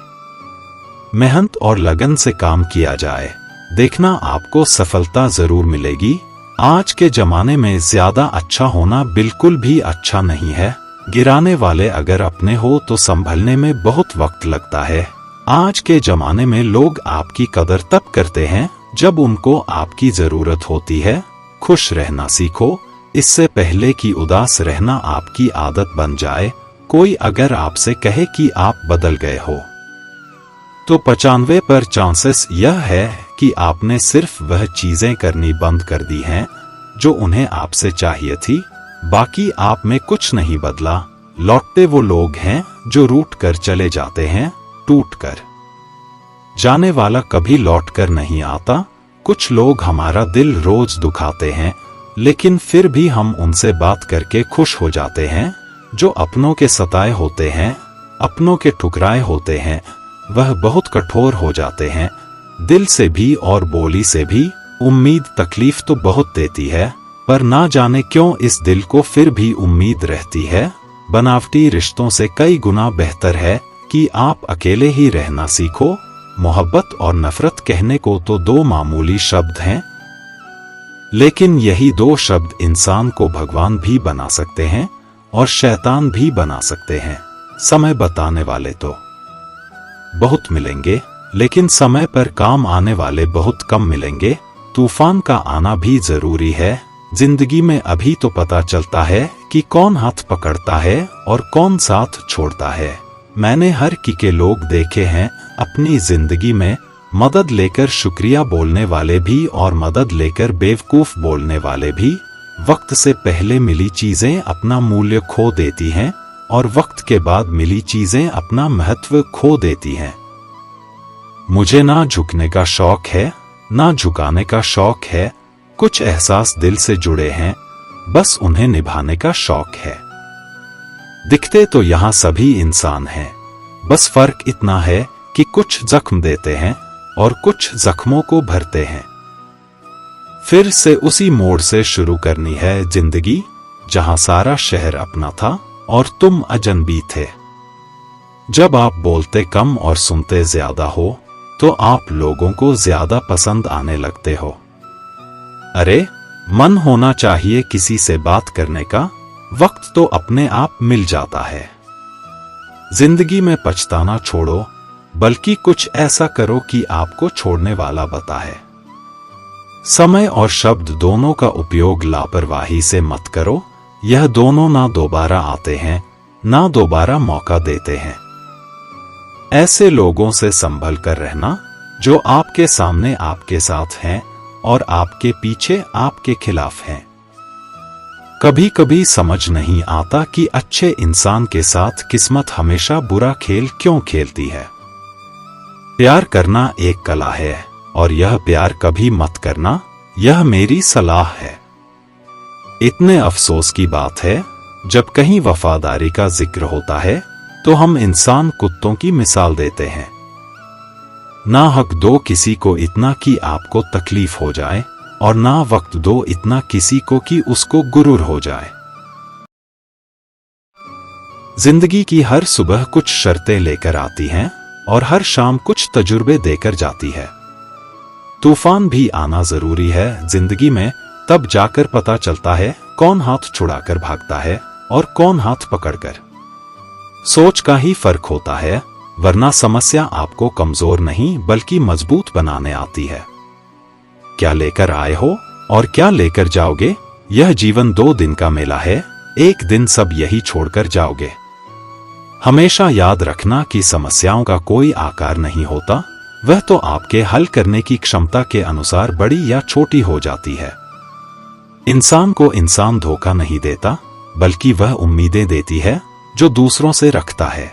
मेहनत और लगन से काम किया जाए। देखना आपको सफलता जरूर मिलेगी। आज के जमाने में ज्यादा अच्छा होना बिल्कुल भी अच्छा नहीं है। गिराने वाले अगर अपने हो तो संभलने में बहुत वक्त लगता है। आज के जमाने में लोग आपकी कदर तब करते हैं जब उनको आपकी जरूरत होती है। खुश रहना सीखो, इससे पहले कि उदास रहना आपकी आदत बन जाए। कोई अगर आपसे कहे कि आप बदल गए हो तो 95% चांसेस यह है कि आपने सिर्फ वह चीजें करनी बंद कर दी हैं जो उन्हें आपसे चाहिए थी। बाकी आप में कुछ नहीं बदला। लौटते वो लोग हैं जो रूठ कर चले जाते हैं। टूट कर जाने वाला कभी लौट कर नहीं आता। कुछ लोग हमारा दिल रोज दुखाते हैं, लेकिन फिर भी हम उनसे बात करके खुश हो जाते हैं। जो अपनों के सताए होते हैं, अपनों के ठुकराए होते हैं, वह बहुत कठोर हो जाते हैं। दिल से भी और बोली से भी। उम्मीद तकलीफ तो बहुत देती है, पर ना जाने क्यों इस दिल को फिर भी उम्मीद रहती है। बनावटी रिश्तों से कई गुना बेहतर है कि आप अकेले ही रहना सीखो। मोहब्बत और नफरत कहने को तो दो मामूली शब्द हैं, लेकिन यही दो शब्द इंसान को भगवान भी बना सकते हैं और शैतान भी बना सकते हैं। समय बताने वाले तो बहुत मिलेंगे, लेकिन समय पर काम आने वाले बहुत कम मिलेंगे। तूफान का आना भी जरूरी है। जिंदगी में अभी तो पता चलता है कि कौन हाथ पकड़ता है और कौन साथ छोड़ता है। मैंने हर के लोग देखे हैं अपनी जिंदगी में। मदद लेकर शुक्रिया बोलने वाले भी और मदद लेकर बेवकूफ बोलने वाले भी। वक्त से पहले मिली चीजें अपना मूल्य खो देती हैं और वक्त के बाद मिली चीजें अपना महत्व खो देती हैं। मुझे ना झुकने का शौक है, ना झुकाने का शौक है। कुछ एहसास दिल से जुड़े हैं, बस उन्हें निभाने का शौक है। दिखते तो यहाँ सभी इंसान हैं, बस फर्क इतना है कि कुछ जख्म देते हैं और कुछ जख्मों को भरते हैं। फिर से उसी मोड़ से शुरू करनी है जिंदगी, जहां सारा शहर अपना था और तुम अजनबी थे। जब आप बोलते कम और सुनते ज्यादा हो तो आप लोगों को ज्यादा पसंद आने लगते हो। अरे, मन होना चाहिए किसी से बात करने का, वक्त तो अपने आप मिल जाता है। जिंदगी में पछताना छोड़ो, बल्कि कुछ ऐसा करो कि आपको छोड़ने वाला बताए। समय और शब्द दोनों का उपयोग लापरवाही से मत करो, यह दोनों ना दोबारा आते हैं, ना दोबारा मौका देते हैं। ऐसे लोगों से संभल कर रहना जो आपके सामने आपके साथ हैं और आपके पीछे आपके खिलाफ हैं। कभी कभी समझ नहीं आता कि अच्छे इंसान के साथ किस्मत हमेशा बुरा खेल क्यों खेलती है। प्यार करना एक कला है और यह प्यार कभी मत करना, यह मेरी सलाह है। इतने अफसोस की बात है, जब कहीं वफादारी का जिक्र होता है तो हम इंसान कुत्तों की मिसाल देते हैं। ना हक दो किसी को इतना कि आपको तकलीफ हो जाए, और ना वक्त दो इतना किसी को कि उसको गुरूर हो जाए। जिंदगी की हर सुबह कुछ शर्तें लेकर आती हैं और हर शाम कुछ तजुर्बे देकर जाती है। तूफान भी आना जरूरी है जिंदगी में, तब जाकर पता चलता है कौन हाथ छुड़ाकर भागता है और कौन हाथ पकड़कर। सोच का ही फर्क होता है, वरना समस्या आपको कमजोर नहीं बल्कि मजबूत बनाने आती है। क्या लेकर आए हो और क्या लेकर जाओगे, यह जीवन 2 दिन का मेला है, एक दिन सब यही छोड़कर जाओगे। हमेशा याद रखना कि समस्याओं का कोई आकार नहीं होता, वह तो आपके हल करने की क्षमता के अनुसार बड़ी या छोटी हो जाती है। इंसान को इंसान धोखा नहीं देता, बल्कि वह उम्मीदें देती है जो दूसरों से रखता है।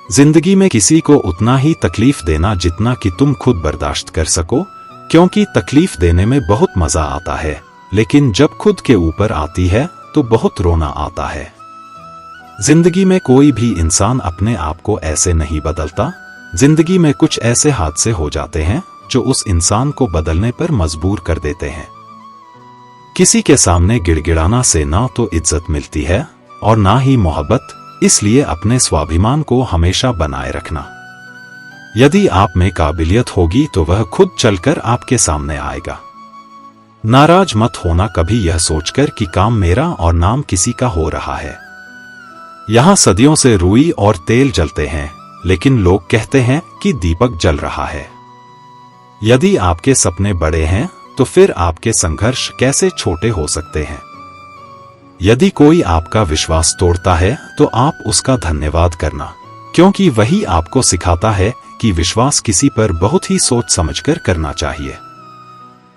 जिंदगी में किसी को उतना ही तकलीफ देना जितना कि तुम खुद बर्दाश्त कर सको, क्योंकि तकलीफ देने में बहुत मजा आता है, लेकिन जब खुद के ऊपर आती है तो बहुत रोना आता है। जिंदगी में कोई भी इंसान अपने आप को ऐसे नहीं बदलता। जिंदगी में कुछ ऐसे हादसे हो जाते हैं जो उस इंसान को बदलने पर मजबूर कर देते हैं। किसी के सामने गिड़गिड़ाना से ना तो इज्जत मिलती है और ना ही मोहब्बत, इसलिए अपने स्वाभिमान को हमेशा बनाए रखना। यदि आप में काबिलियत होगी तो वह खुद चलकर आपके सामने आएगा। नाराज मत होना कभी यह सोचकर कि काम मेरा और नाम किसी का हो रहा है। यहां सदियों से रुई और तेल जलते हैं, लेकिन लोग कहते हैं कि दीपक जल रहा है। यदि आपके सपने बड़े हैं तो फिर आपके संघर्ष कैसे छोटे हो सकते हैं। यदि कोई आपका विश्वास तोड़ता है तो आप उसका धन्यवाद करना, क्योंकि वही आपको सिखाता है कि विश्वास किसी पर बहुत ही सोच समझकर करना चाहिए।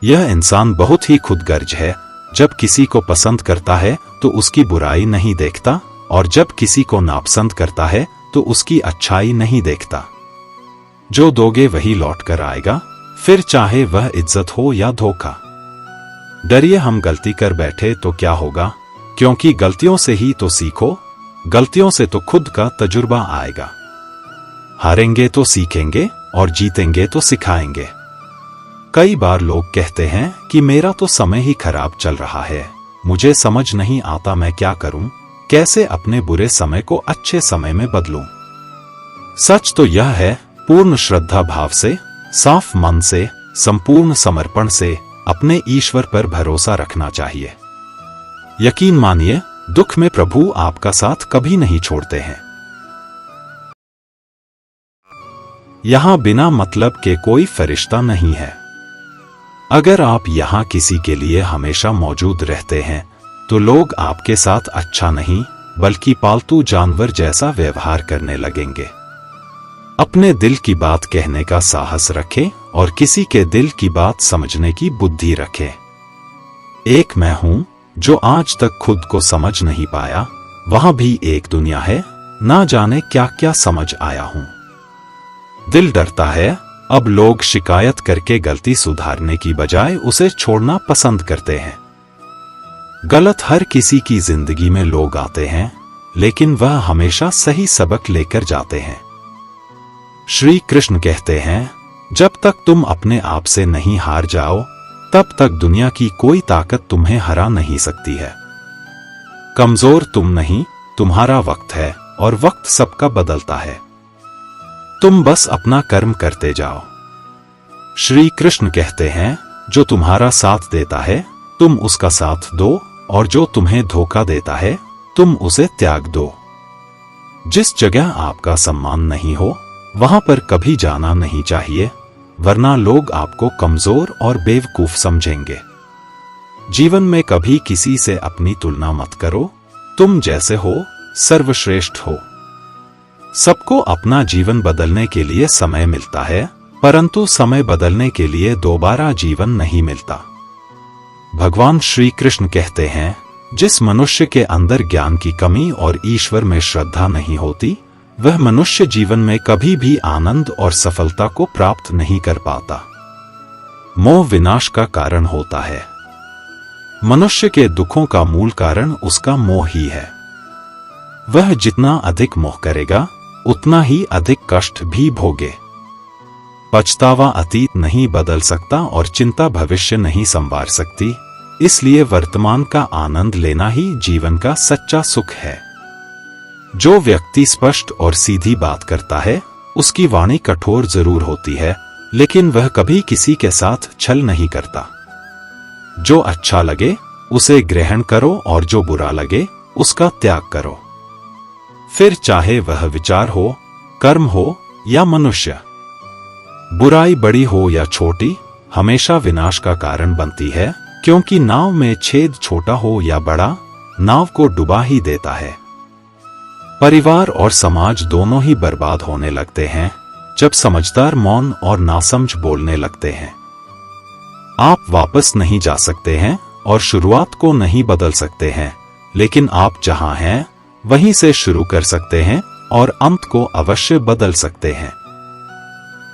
यह इंसान बहुत ही खुदगर्ज है, जब किसी को पसंद करता है तो उसकी बुराई नहीं देखता, और जब किसी को नापसंद करता है तो उसकी अच्छाई नहीं देखता। जो दोगे वही लौट कर आएगा, फिर चाहे वह इज्जत हो या धोखा। डरिए हम गलती कर बैठे तो क्या होगा, क्योंकि गलतियों से ही तो सीखो, गलतियों से तो खुद का तजुर्बा आएगा। हारेंगे तो सीखेंगे और जीतेंगे तो सिखाएंगे। कई बार लोग कहते हैं कि मेरा तो समय ही खराब चल रहा है, मुझे समझ नहीं आता मैं क्या करूं, कैसे अपने बुरे समय को अच्छे समय में बदलूं। सच तो यह है, पूर्ण श्रद्धा भाव से, साफ मन से, संपूर्ण समर्पण से अपने ईश्वर पर भरोसा रखना चाहिए। यकीन मानिए, दुख में प्रभु आपका साथ कभी नहीं छोड़ते हैं। यहां बिना मतलब के कोई फरिश्ता नहीं है। अगर आप यहां किसी के लिए हमेशा मौजूद रहते हैं तो लोग आपके साथ अच्छा नहीं बल्कि पालतू जानवर जैसा व्यवहार करने लगेंगे। अपने दिल की बात कहने का साहस रखें और किसी के दिल की बात समझने की बुद्धि रखें। एक मैं हूं जो आज तक खुद को समझ नहीं पाया, वहां भी एक दुनिया है, ना जाने क्या क्या समझ आया हूं। दिल डरता है, अब लोग शिकायत करके गलती सुधारने की बजाय उसे छोड़ना पसंद करते हैं। गलत हर किसी की जिंदगी में लोग आते हैं, लेकिन वह हमेशा सही सबक लेकर जाते हैं। श्री कृष्ण कहते हैं, जब तक तुम अपने आप से नहीं हार जाओ, तब तक दुनिया की कोई ताकत तुम्हें हरा नहीं सकती है। कमजोर तुम नहीं, तुम्हारा वक्त है, और वक्त सबका बदलता है। तुम बस अपना कर्म करते जाओ। श्री कृष्ण कहते हैं, जो तुम्हारा साथ देता है तुम उसका साथ दो, और जो तुम्हें धोखा देता है तुम उसे त्याग दो। जिस जगह आपका सम्मान नहीं हो वहां पर कभी जाना नहीं चाहिए, वरना लोग आपको कमजोर और बेवकूफ समझेंगे। जीवन में कभी किसी से अपनी तुलना मत करो, तुम जैसे हो सर्वश्रेष्ठ हो। सबको अपना जीवन बदलने के लिए समय मिलता है, परंतु समय बदलने के लिए दोबारा जीवन नहीं मिलता। भगवान श्री कृष्ण कहते हैं, जिस मनुष्य के अंदर ज्ञान की कमी और ईश्वर में श्रद्धा नहीं होती, वह मनुष्य जीवन में कभी भी आनंद और सफलता को प्राप्त नहीं कर पाता। मोह विनाश का कारण होता है। मनुष्य के दुखों का मूल कारण उसका मोह ही है। वह जितना अधिक मोह करेगा उतना ही अधिक कष्ट भी भोगे। पछतावा अतीत नहीं बदल सकता और चिंता भविष्य नहीं संवार सकती, इसलिए वर्तमान का आनंद लेना ही जीवन का सच्चा सुख है। जो व्यक्ति स्पष्ट और सीधी बात करता है उसकी वाणी कठोर जरूर होती है, लेकिन वह कभी किसी के साथ छल नहीं करता। जो अच्छा लगे उसे ग्रहण करो और जो बुरा लगे उसका त्याग करो। फिर चाहे वह विचार हो, कर्म हो या मनुष्य। बुराई बड़ी हो या छोटी हमेशा विनाश का कारण बनती है, क्योंकि नाव में छेद छोटा हो या बड़ा नाव को डुबा ही देता है। परिवार और समाज दोनों ही बर्बाद होने लगते हैं जब समझदार मौन और नासमझ बोलने लगते हैं। आप वापस नहीं जा सकते हैं और शुरुआत को नहीं बदल सकते हैं, लेकिन आप जहां हैं वहीं से शुरू कर सकते हैं और अंत को अवश्य बदल सकते हैं।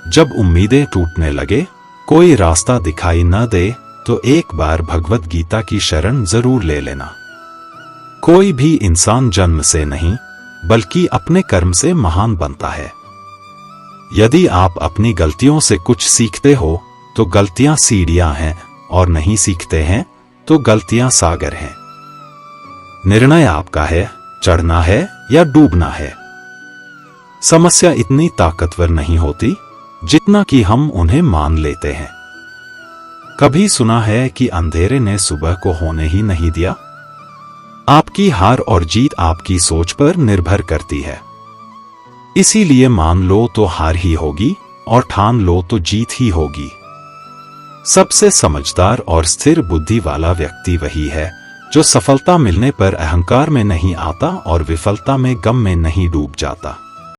जब उम्मीदें टूटने लगे, कोई रास्ता दिखाई न दे, तो एक बार भगवत गीता की शरण जरूर ले लेना। कोई भी इंसान जन्म से नहीं बल्कि अपने कर्म से महान बनता है। यदि आप अपनी गलतियों से कुछ सीखते हो तो गलतियां सीढ़ियां हैं, और नहीं सीखते हैं तो गलतियां सागर हैं। निर्णय आपका है, चढ़ना है या डूबना है। समस्या इतनी ताकतवर नहीं होती जितना कि हम उन्हें मान लेते हैं। कभी सुना है कि अंधेरे ने सुबह को होने ही नहीं दिया? आपकी हार और जीत आपकी सोच पर निर्भर करती है। इसीलिए मान लो तो हार ही होगी और ठान लो तो जीत ही होगी। सबसे समझदार और स्थिर बुद्धि वाला व्यक्ति वही है जो सफलता मिलने पर अहंकार में नहीं आता और विफलता में गम में नहीं डूब जाता।